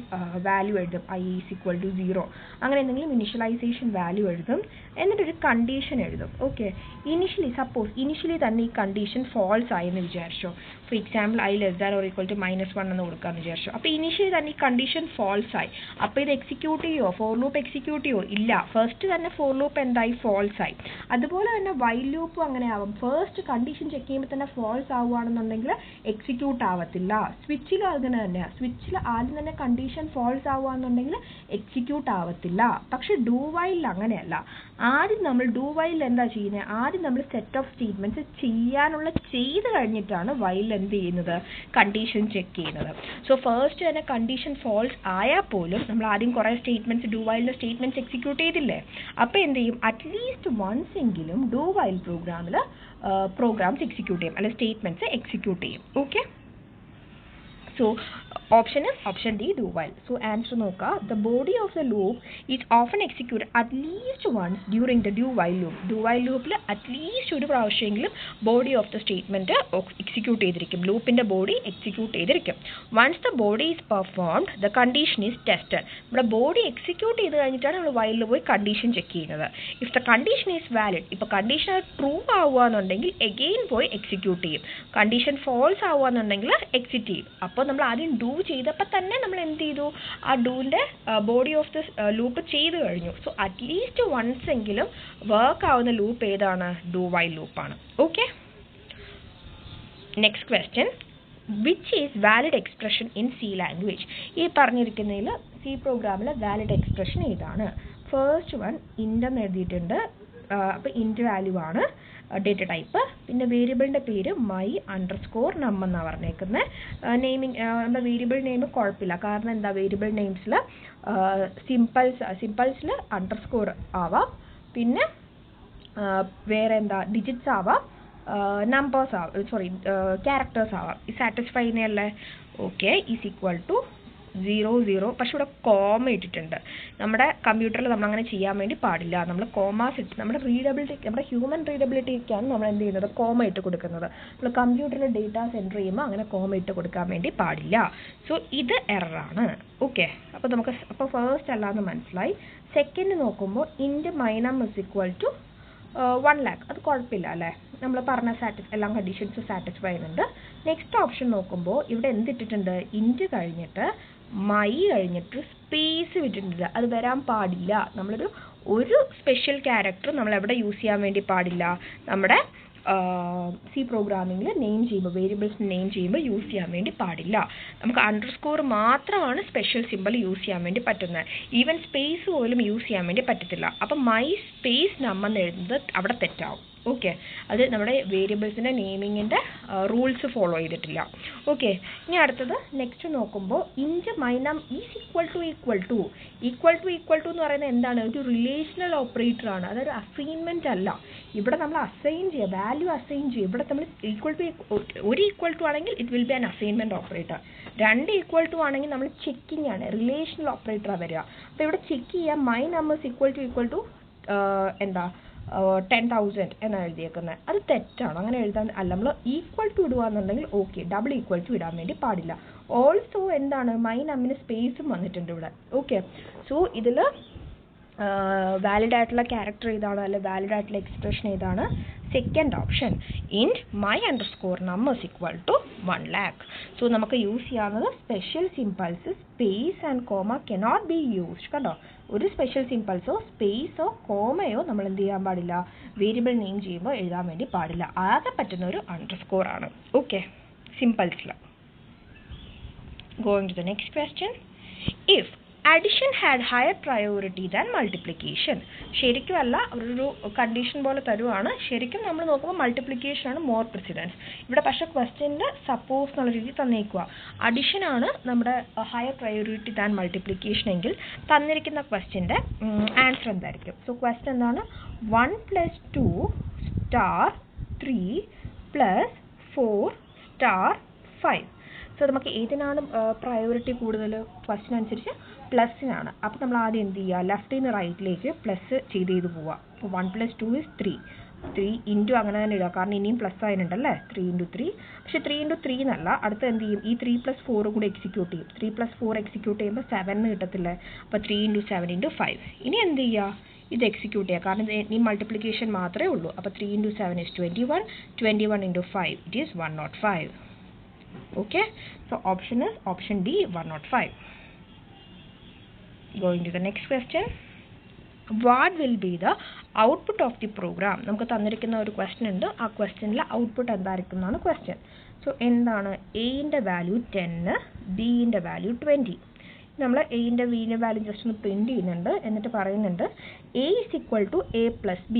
വാല്യൂ എഴുതും, i ഈസ് ഈക്വൽ ടു 0, അങ്ങനെ എന്തെങ്കിലും ഇനിഷ്യലൈസേഷൻ വാല്യൂ എഴുതും, എന്നിട്ടൊരു കണ്ടീഷൻ എഴുതും. ഓക്കെ, ഇനിഷ്യലി തന്നെ ഈ കണ്ടീഷൻ ഫോൾസ് ആയെന്ന് വിചാരിച്ചോ. For example i less than or equal to -1 എന്ന് കൊടുക്കാമെന്ന് വിചാരിച്ചോ. അപ്പോൾ ഇനിഷ്യലി തന്നെ ഈ കണ്ടീഷൻ ഫോൾസ് ആയി. അപ്പോൾ ഇത് എക്സിക്യൂട്ട് ചെയ്യുമോ, ഫോർ ലൂപ്പ് എക്സിക്യൂട്ട് ചെയ്യുമോ? ഇല്ല, ഫസ്റ്റ് തന്നെ ഫോർ ലൂപ്പ് എന്തായി, ഫോൾസ് ആയി. അതുപോലെ തന്നെ വൈൽ ലൂപ്പും അങ്ങനെ ആവും. ഫസ്റ്റ് കണ്ടീഷൻ ചെക്ക് ചെയ്യുമ്പോൾ തന്നെ ഫോൾസ് ആവുകയാണെന്നുണ്ടെങ്കിൽ എക്സിക്യൂട്ട് ആവത്തില്ല. സ്വിച്ചിലും അങ്ങനെ തന്നെയാണ്. സ്വിച്ചിൽ ആദ്യം തന്നെ കണ്ടീഷൻ ഫോൾസ് ആവുകയാണെന്നുണ്ടെങ്കിൽ എക്സിക്യൂട്ട് ആവത്തില്ല. പക്ഷെ ഡു വൈലിൽ അങ്ങനെയല്ല. ആദ്യം നമ്മൾ ഡു വൈലിൽ എന്താ ചെയ്യുന്നത്, ആദ്യം നമ്മൾ സെറ്റ് ഓഫ് സ്റ്റേറ്റ്മെന്റ്സ് ചെയ്ത് കഴിഞ്ഞിട്ടാണ് വൈലിൽ എന്ത് ചെയ്യുന്നത്, കണ്ടീഷൻ ചെക്ക് ചെയ്യുന്നത്. സോ ഫസ്റ്റ് തന്നെ കണ്ടീഷൻ ഫോൾസ് ആയാൽ പോലും നമ്മൾ ആദ്യം കുറേ സ്റ്റേറ്റ്മെന്റ്സ് ഡു വൈലിൻ്റെ സ്റ്റേറ്റ്മെന്റ്സ് എക്സിക്യൂട്ട് ചെയ്തില്ലേ, അപ്പോൾ എന്ത് ചെയ്യും, അറ്റ്ലീസ്റ്റ് വൺസ് എങ്കിലും ഡു വൈൽ പ്രോഗ്രാമിൽ പ്രോഗ്രാംസ് എക്സിക്യൂട്ട് ചെയ്യും, അല്ലെങ്കിൽ സ്റ്റേറ്റ്മെന്റ്സ് എക്സിക്യൂട്ട് ചെയ്യും. Okay, so option is option D, do while. So answer നോക്കുക. The body of the loop is often executed at least once during the do while loop. Do while ലൂപ്പിൽ at least ഒരു പ്രാവശ്യമെങ്കിലും body of the statement execute ചെയ്തിരിക്കും, ലൂപ്പിന്റെ body execute ചെയ്തിരിക്കും. Once the body is performed the condition is tested. നമ്മുടെ body execute ചെയ്ത് കഴിഞ്ഞിട്ടാണ് നമ്മൾ വൈലിൽ പോയി കണ്ടീഷൻ ചെക്ക് ചെയ്യുന്നത്. If the condition is valid, ഇപ്പോൾ കണ്ടീഷൻ ട്രൂ ആവുകയെന്നുണ്ടെങ്കിൽ എഗെയിൻ പോയി എക്സിക്യൂട്ട് ചെയ്യും. കണ്ടീഷൻ ഫോൾസ് ആവുകയെന്നുണ്ടെങ്കിൽ എക്സിറ്റ് ചെയ്യും. അപ്പോൾ നമ്മൾ ആദ്യം ഡു ചെയ്തപ്പോൾ തന്നെ നമ്മൾ എന്ത് ചെയ്തു, ആ ഡൂവിൻ്റെ ബോഡി ഓഫ് ദ ലൂപ്പ് ചെയ്ത് കഴിഞ്ഞു. സോ അറ്റ്ലീസ്റ്റ് വൺസ് എങ്കിലും വർക്ക് ആവുന്ന ലൂപ്പ് ഏതാണ്, ഡു വൈൽ ലൂപ്പാണ്. Okay, next question. Which is valid expression in C language? ഈ പറഞ്ഞിരിക്കുന്നതിൽ സി പ്രോഗ്രാമിലെ വാലിഡ് എക്സ്പ്രഷൻ ഏതാണ്? ഫസ്റ്റ് വൺ ഇൻ്റ് എന്ന് എഴുതിയിട്ടുണ്ട്. അപ്പോൾ ഇൻ്റ് വാല്യൂ ആണ് ഡേറ്റ ടൈപ്പ്. പിന്നെ വേരിയബിളിൻ്റെ പേര് my_num എന്നാണ് പറഞ്ഞേക്കുന്നത്. നെയിമിങ് നമ്മുടെ വേരിയബിൾ നെയിം കുഴപ്പമില്ല, കാരണം എന്താ, വേരിയബിൾ നെയിംസിൽ സിമ്പിൾസിൽ അണ്ടർസ്കോർ ആവാം, പിന്നെ വേറെ എന്താ ഡിജിറ്റ്സ് ആവാം, നമ്പേഴ്സ് ആവാം, ക്യാരക്ടേഴ്സ് ആവാം. സാറ്റിസ്ഫൈ ചെയ്യുന്നതല്ലേ? Okay, is equal to 00. പക്ഷെ ഇവിടെ കോമ ഇട്ടിട്ടുണ്ട്. നമ്മുടെ കമ്പ്യൂട്ടറിൽ നമ്മൾ അങ്ങനെ ചെയ്യാൻ വേണ്ടി പാടില്ല. നമ്മൾ കോമാസ് ഇട്ട് നമ്മുടെ റീഡബിലിറ്റി, നമ്മുടെ ഹ്യൂമൻ റീഡബിലിറ്റിക്കാണ് നമ്മൾ എന്ത് ചെയ്യുന്നത്, കോമ ഇട്ട് കൊടുക്കുന്നത്. നമ്മൾ കമ്പ്യൂട്ടറിൽ ഡേറ്റാസ് എൻ്റർ ചെയ്യുമ്പോൾ അങ്ങനെ കോമ ഇട്ട് കൊടുക്കാൻ വേണ്ടി പാടില്ല. സോ ഇത് എററാണ്. ഓക്കെ, അപ്പോൾ ഫസ്റ്റ് അല്ലാന്ന് മനസ്സിലായി. സെക്കൻഡ് നോക്കുമ്പോൾ int my_num is equal to 1 lakh. അത് കുഴപ്പമില്ല അല്ലേ, നമ്മൾ പറഞ്ഞ എല്ലാ കണ്ടീഷൻസും സാറ്റിസ്ഫൈ ചെയ്യുന്നുണ്ട്. നെക്സ്റ്റ് ഓപ്ഷൻ നോക്കുമ്പോൾ ഇവിടെ എന്തിട്ടിട്ടുണ്ട്, ഇൻ്റ് കഴിഞ്ഞിട്ട് മൈ കഴിഞ്ഞിട്ട് സ്പേസ് വിട്ടിട്ടുണ്ട്. അത് വരാൻ പാടില്ല. ഒരു സ്പെഷ്യൽ ക്യാരക്ടർ നമ്മൾ എവിടെ യൂസ് ചെയ്യാൻ വേണ്ടി പാടില്ല, നമ്മുടെ സി പ്രോഗ്രാമിങ്ങിൽ നെയിം ചെയ്യുമ്പോൾ, വേരിയബിൾസ് നെയിം ചെയ്യുമ്പോൾ യൂസ് ചെയ്യാൻ വേണ്ടി പാടില്ല. നമുക്ക് അണ്ടർസ്കോർ മാത്രമാണ് സ്പെഷ്യൽ സിമ്പിൾ യൂസ് ചെയ്യാൻ വേണ്ടി പറ്റുന്നത്. ഈവൻ സ്പേസ് പോലും യൂസ് ചെയ്യാൻ വേണ്ടി പറ്റത്തില്ല. അപ്പം my_num എന്ന് എഴുതുന്നത് അവിടെ തെറ്റാവും. ഓക്കെ, അത് നമ്മുടെ വേരിയബിൾസിൻ്റെ നെയിമിങ്ങിൻ്റെ റൂൾസ് ഫോളോ ചെയ്തിട്ടില്ല. ഓക്കെ, ഇനി അടുത്തത് നെക്സ്റ്റ് നോക്കുമ്പോൾ ഇൻറ്റ് മൈനം ഈസ് ഈക്വൽ ടു എന്ന് പറയുന്നത് എന്താണ്? ഒരു റിലേഷണൽ ഓപ്പറേറ്റർ ആണ്, അതൊരു അസൈൻമെൻറ്റ് അല്ല. ഇവിടെ നമ്മൾ അസൈൻ ചെയ്യുക, വാല്യൂ അസൈൻ ചെയ്യും. ഇവിടെ നമ്മൾ ഒരു ഈക്വൽ ടു ആണെങ്കിൽ it will be an assignment operator. 2 equal to ആണെങ്കിൽ നമ്മൾ ചെക്കിങ് ആണ്, റിലേഷണൽ ഓപ്പറേറ്ററാണ് വരിക. അപ്പോൾ ഇവിടെ ചെക്ക് ചെയ്യാം മൈ നമ്പേഴ്സ് ഈക്വൽ ടു എന്താ 10,000 എന്നാണ് എഴുതിയേക്കുന്നത്. അത് തെറ്റാണ്, അങ്ങനെ എഴുതാൻ അല്ല. നമ്മൾ ഈക്വൽ ടു ഇടുകയെന്നുണ്ടെങ്കിൽ ഓക്കെ, ഡബിൾ ഈക്വൽ ടു ഇടാൻ വേണ്ടി പാടില്ല. ഓൾസോ എന്താണ്, മൈ നമ്മിന് സ്പേസും വന്നിട്ടുണ്ട് ഇവിടെ. ഓക്കെ, സോ ഇതിൽ വാലിഡ് ആയിട്ടുള്ള ക്യാരക്ടർ ഏതാണ്, അല്ലെ വാലിഡ് ആയിട്ടുള്ള എക്സ്പ്രഷൻ ഏതാണ്? Second option, int my underscore numbers equal to 1 lakh. So നമുക്ക് യൂസ് ചെയ്യാവുന്നത് special symbols space and comma cannot be used. കണ്ടോ, ഒരു സ്പെഷ്യൽ സിംബൽസോ സ്പേസോ കോമയോ നമ്മൾ എന്ത് ചെയ്യാൻ പാടില്ല, വേരിയബിൾ നെയിം ചെയ്യുമ്പോൾ എഴുതാൻ വേണ്ടി പാടില്ല. ആകെ പറ്റുന്ന ഒരു അണ്ടർസ്കോർ ആണ്. Okay, സിംബൽസിൽ. Going to the next question. If addition had higher priority than multiplication. ശരിക്കും അല്ല, ഒരു കണ്ടീഷൻ പോലെ തരുവാണ്. ശരിക്കും നമ്മൾ നോക്കുമ്പോൾ മൾട്ടിപ്ലിക്കേഷൻ ആണ് മോർ പ്രിസിഡൻസ്. ഇവിടെ പക്ഷേ ക്വസ്റ്റ്യനിൽ സപ്പോസ് എന്നുള്ള രീതിയിൽ തന്നേക്കുക അഡിഷൻ ആണ് നമ്മുടെ ഹയർ പ്രയോറിറ്റി ദാൻ മൾട്ടിപ്ലിക്കേഷൻ എങ്കിൽ തന്നിരിക്കുന്ന ക്വസ്റ്റ്യൻ്റെ ആൻസർ എന്തായിരിക്കും? സോ ക്വസ്റ്റ്യൻ എന്താണ്? 1 + 2 * 3 + 4 * 5. സോ നമുക്ക് ഏതിനാണ് പ്രയോറിറ്റി കൂടുതൽ? ക്വസ്റ്റ്യൻ അനുസരിച്ച് പ്ലസിനാണ്. അപ്പോൾ നമ്മൾ ആദ്യം എന്ത് ചെയ്യുക, ലെഫ്റ്റിൽ നിന്ന് റൈറ്റിലേക്ക് പ്ലസ് ചെയ്ത് പോവുക. അപ്പോൾ 1 + 2 = 3 ഇൻറ്റു അങ്ങനെ തന്നെ ഇടുക, കാരണം ഇനിയും പ്ലസ് അതിനുണ്ടല്ലേ, 3 × 3. പക്ഷേ 3 × 3 എന്നല്ല, അടുത്ത് എന്ത് ചെയ്യും, ഈ 3 + 4 കൂടെ എക്സിക്യൂട്ട് ചെയ്യും. 3 + 4 എക്സിക്യൂട്ട് ചെയ്യുമ്പോൾ 7 കിട്ടത്തില്ലേ, അപ്പോൾ 3 × 7 × 5. ഇനി എന്ത് ചെയ്യുക, ഇത് എക്സിക്യൂട്ട് ചെയ്യുക, കാരണം ഈ മൾട്ടിപ്ലിക്കേഷൻ മാത്രമേ ഉള്ളൂ. അപ്പോൾ 3 × 7 = 21, 21 × 5 it is 105. Okay, so option is option D, 105. Going to the next question. What will be the output of the program? നമുക്ക് തന്നിരിക്കുന്ന ഒരു ക്വസ്റ്റ്യൻ ഉണ്ട്, ആ ക്വസ്റ്റ്യനിലെ ഔട്ട്പുട്ട് എന്തായിരിക്കും എന്നാണ് ക്വസ്റ്റ്യൻ. സോ എന്താണ്? എയുടെ വാല്യൂ 10, ബിൻ്റെ വാല്യൂ 20. നമ്മൾ എയുടെ ബിൻ്റെ വാല്യൂ ജസ്റ്റ് ഒന്ന് പ്രിൻറ്റ് ചെയ്യുന്നുണ്ട്, എന്നിട്ട് പറയുന്നുണ്ട് A is equal to A plus B,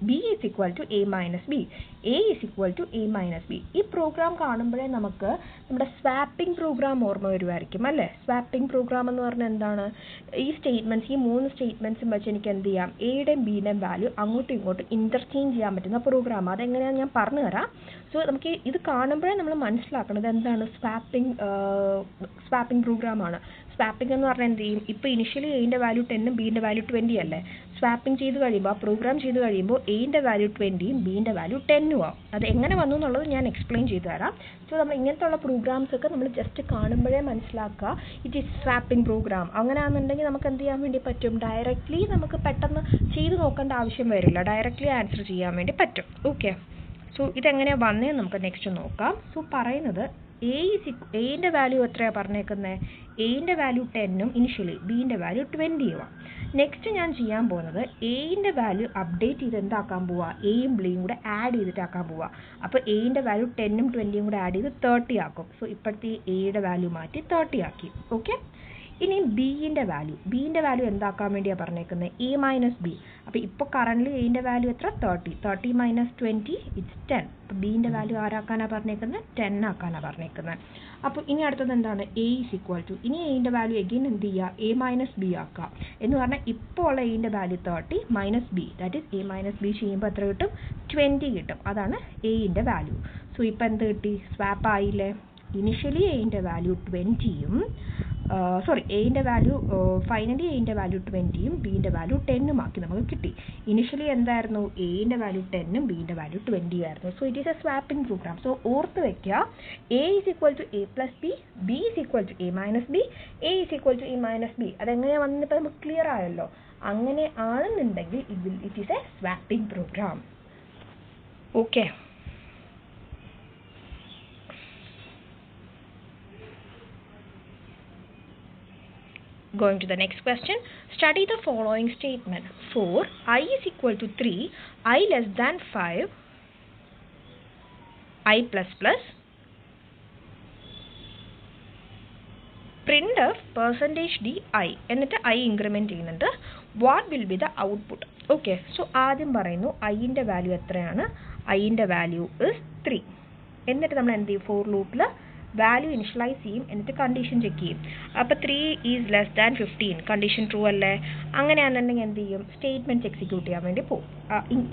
B is equal to A minus B, A is equal to A minus B. ഈ പ്രോഗ്രാം കാണുമ്പോഴേ നമുക്ക് നമ്മുടെ സ്വാപ്പിംഗ് പ്രോഗ്രാം ഓർമ്മ വരുമായിരിക്കും അല്ലേ? സ്വാപ്പിംഗ് പ്രോഗ്രാം എന്ന് പറഞ്ഞാൽ എന്താണ്? ഈ സ്റ്റേറ്റ്മെൻറ്റ്സ്, ഈ 3 സ്റ്റേറ്റ്മെൻറ്റ്സും വെച്ച് എനിക്ക് എന്ത് ചെയ്യാം, എയുടെയും ബിയുടെയും വാല്യൂ അങ്ങോട്ടും ഇങ്ങോട്ടും ഇൻ്റർചേഞ്ച് ചെയ്യാൻ പറ്റുന്ന പ്രോഗ്രാം. അതെങ്ങനെയാണെന്ന് ഞാൻ പറഞ്ഞു തരാം. സോ നമുക്ക് ഇത് കാണുമ്പോഴേ നമ്മൾ മനസ്സിലാക്കുന്നത് എന്താണ്, സ്വാപ്പിംഗ് പ്രോഗ്രാമാണ്. സ്വാപ്പിംഗ് എന്ന് പറഞ്ഞാൽ എന്ത് ചെയ്യും, ഇപ്പോൾ ഇനിഷ്യലി എയുടെ വാല്യൂ 10ഉം ബിൻ്റെ വാല്യൂ 20 അല്ലേ? സ്വാപ്പിംഗ് ചെയ്ത് കഴിയുമ്പോൾ, ആ പ്രോഗ്രാം ചെയ്ത് കഴിയുമ്പോൾ എയുടെ വാല്യൂ 20ഉം ബിൻ്റെ വാല്യൂ 10ഉം ആവും. അത് എങ്ങനെ വന്നു എന്നുള്ളത് ഞാൻ എക്സ്പ്ലെയിൻ ചെയ്തു തരാം. സോ നമ്മൾ ഇങ്ങനത്തെ പ്രോഗ്രാംസ് ഒക്കെ നമ്മൾ ജസ്റ്റ് കാണുമ്പോഴേ മനസ്സിലാക്കുക ഇറ്റ് ഈസ് സ്വാപ്പിംഗ് പ്രോഗ്രാം. അങ്ങനെയാണെന്നുണ്ടെങ്കിൽ നമുക്ക് എന്ത് ചെയ്യാൻ വേണ്ടി പറ്റും, ഡയറക്റ്റ്ലി നമുക്ക് പെട്ടെന്ന് ചെയ്ത് നോക്കേണ്ട ആവശ്യം വരില്ല, ഡയറക്റ്റ്ലി ആൻസർ ചെയ്യാൻ വേണ്ടി പറ്റും. ഓക്കെ, സോ ഇതെങ്ങനെയാണ് വന്നതെന്ന് നമുക്ക് നെക്സ്റ്റ് നോക്കാം. സോ പറയുന്നത് എയുടെ വാല്യൂ എത്രയാണ് പറഞ്ഞേക്കുന്നത്? എയുടെ വാല്യൂ 10ഉം ഇനിഷ്യലി ബിൻ്റെ വാല്യൂ 20ഉമാണ്. നെക്സ്റ്റ് ഞാൻ ചെയ്യാൻ പോകുന്നത് എയുടെ വാല്യൂ അപ്ഡേറ്റ് ചെയ്ത് എന്താക്കാൻ പോവുക, എയും ബിയും കൂടെ ആഡ് ചെയ്തിട്ടാക്കാൻ പോവുക. അപ്പോൾ എയുടെ വാല്യൂ 10ഉം 20ഉം കൂടെ ആഡ് ചെയ്ത് 30 ആക്കും. സോ ഇപ്പോഴത്തെ എയുടെ വാല്യൂ മാറ്റി 30 ആക്കി. ഓക്കെ, ഇനി ബിൻ്റെ വാല്യൂ എന്താക്കാൻ വേണ്ടിയാണ് പറഞ്ഞേക്കുന്നത്? A minus B. അപ്പോൾ ഇപ്പോൾ കറൻ്റ് എയുടെ വാല്യൂ എത്ര? 30 മൈനസ് 20 ഇറ്റ്സ് 10. അപ്പോൾ ബിൻ്റെ വാല്യൂ ആരാക്കാനാണ് പറഞ്ഞേക്കുന്നത്? 10 ആക്കാനാണ് പറഞ്ഞേക്കുന്നത്. അപ്പോൾ ഇനി അടുത്തത് എന്താണ്? എ ഈസ് ഈക്വൽ ടു, ഇനി എയുടെ വാല്യൂ എഗെയിൻ എന്ത് ചെയ്യുക, എ മൈനസ് ബി ആക്കുക. എന്ന് പറഞ്ഞാൽ ഇപ്പോൾ ഉള്ള എയുടെ value 30 minus B, that is A minus B ചെയ്യുമ്പോൾ എത്ര കിട്ടും? 20 കിട്ടും. അതാണ് എയുടെ വാല്യൂ. സോ ഇപ്പോൾ എന്ത് കിട്ടി? സ്വാപ്പ് ആയില്ലേ? ഇനിഷ്യലി എയുടെ വാല്യൂ 20ഉം എയുടെ വാല്യൂ ഫൈനലി എയുടെ വാല്യൂ 20ഉം ബിൻ്റെ വാല്യൂ 10ഉം ആക്കി നമുക്ക് കിട്ടി. ഇനിഷ്യലി എന്തായിരുന്നു? എയുടെ വാല്യൂ 10ഉം ബിൻ്റെ വാല്യൂ 20 ആയിരുന്നു. So it is a swapping program. So ഓർത്ത് വയ്ക്കുക, a is equal to a plus b, b is equal to a minus b, A is equal to a minus b. അതെങ്ങനെയാണ് വന്നിപ്പോൾ നമുക്ക് clear ആയല്ലോ. അങ്ങനെ ആണെന്നുണ്ടെങ്കിൽ it is a swapping program. Okay, going to the next question. Study the following statement. For I is equal to 3, I less than 5, I plus plus, printf %d I എന്നിട്ട് I increment ചെയ്യുന്നുണ്ട്. What will be the output? Okay, so ആദ്യം പറയുന്നു ഐൻ്റെ value എത്രയാണ്? ഐൻ്റെ value is 3. എന്നിട്ട് നമ്മൾ എന്ത് ചെയ്യും? Four ലൂപ്പിൽ വാല്യൂ ഇനിഷ്യലൈസ് ചെയ്യും, എന്നിട്ട് കണ്ടീഷൻ ചെക്ക് ചെയ്യും. അപ്പോൾ 3 is less than 15, condition true അല്ലേ? അങ്ങനെയാണെന്നുണ്ടെങ്കിൽ എന്ത് ചെയ്യും? സ്റ്റേറ്റ്മെൻറ്റ്സ് എക്സിക്യൂട്ട് ചെയ്യാൻ വേണ്ടി പോകും.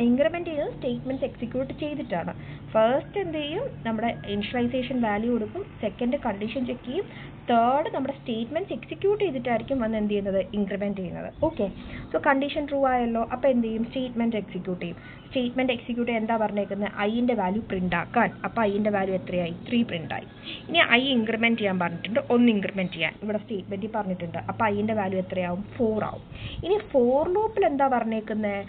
ഇൻക്രിമെൻറ്റ് ചെയ്യുന്നത് സ്റ്റേറ്റ്മെൻറ്റ്സ് എക്സിക്യൂട്ട് ചെയ്തിട്ടാണ്. ഫസ്റ്റ് എന്ത് ചെയ്യും? നമ്മുടെ ഇനിഷ്യലൈസേഷൻ വാല്യൂ കൊടുക്കും, സെക്കൻഡ് കണ്ടീഷൻ ചെക്ക് ചെയ്യും, തേർഡ് നമ്മുടെ സ്റ്റേറ്റ്മെൻറ്റ്സ് എക്സിക്യൂട്ട് ചെയ്തിട്ടായിരിക്കും വന്ന് എന്ത് ചെയ്യുന്നത്? ഇൻക്രിമെൻറ്റ് ചെയ്യുന്നത്. ഓക്കെ, സോ കണ്ടീഷൻ ട്രൂ ആയല്ലോ. അപ്പോൾ എന്ത് ചെയ്യും? സ്റ്റേറ്റ്മെൻറ്റ് എക്സിക്യൂട്ട് ചെയ്യും. സ്റ്റേറ്റ്മെൻറ്റ് എക്സിക്യൂട്ട് എന്താ പറഞ്ഞേക്കുന്നത്? ഐൻ്റെ വാല്യൂ പ്രിൻ്റ് ആക്കാൻ. അപ്പോൾ ഐൻ്റെ വാല്യൂ എത്രയായി? 3 പ്രിൻ്റായി. ഇനി ഐ ഇൻക്രിമെൻറ്റ് ചെയ്യാൻ പറഞ്ഞിട്ടുണ്ട്, 1 ഇൻക്രിമെൻറ്റ് ചെയ്യാൻ ഇവിടെ സ്റ്റേറ്റ്മെൻറ്റിൽ പറഞ്ഞിട്ടുണ്ട്. അപ്പോൾ ഐൻ്റെ വാല്യൂ എത്രയാവും? 4 ആവും. ഇനി ഫോർ ലൂപ്പിൽ എന്താ പറഞ്ഞേക്കുന്നത്?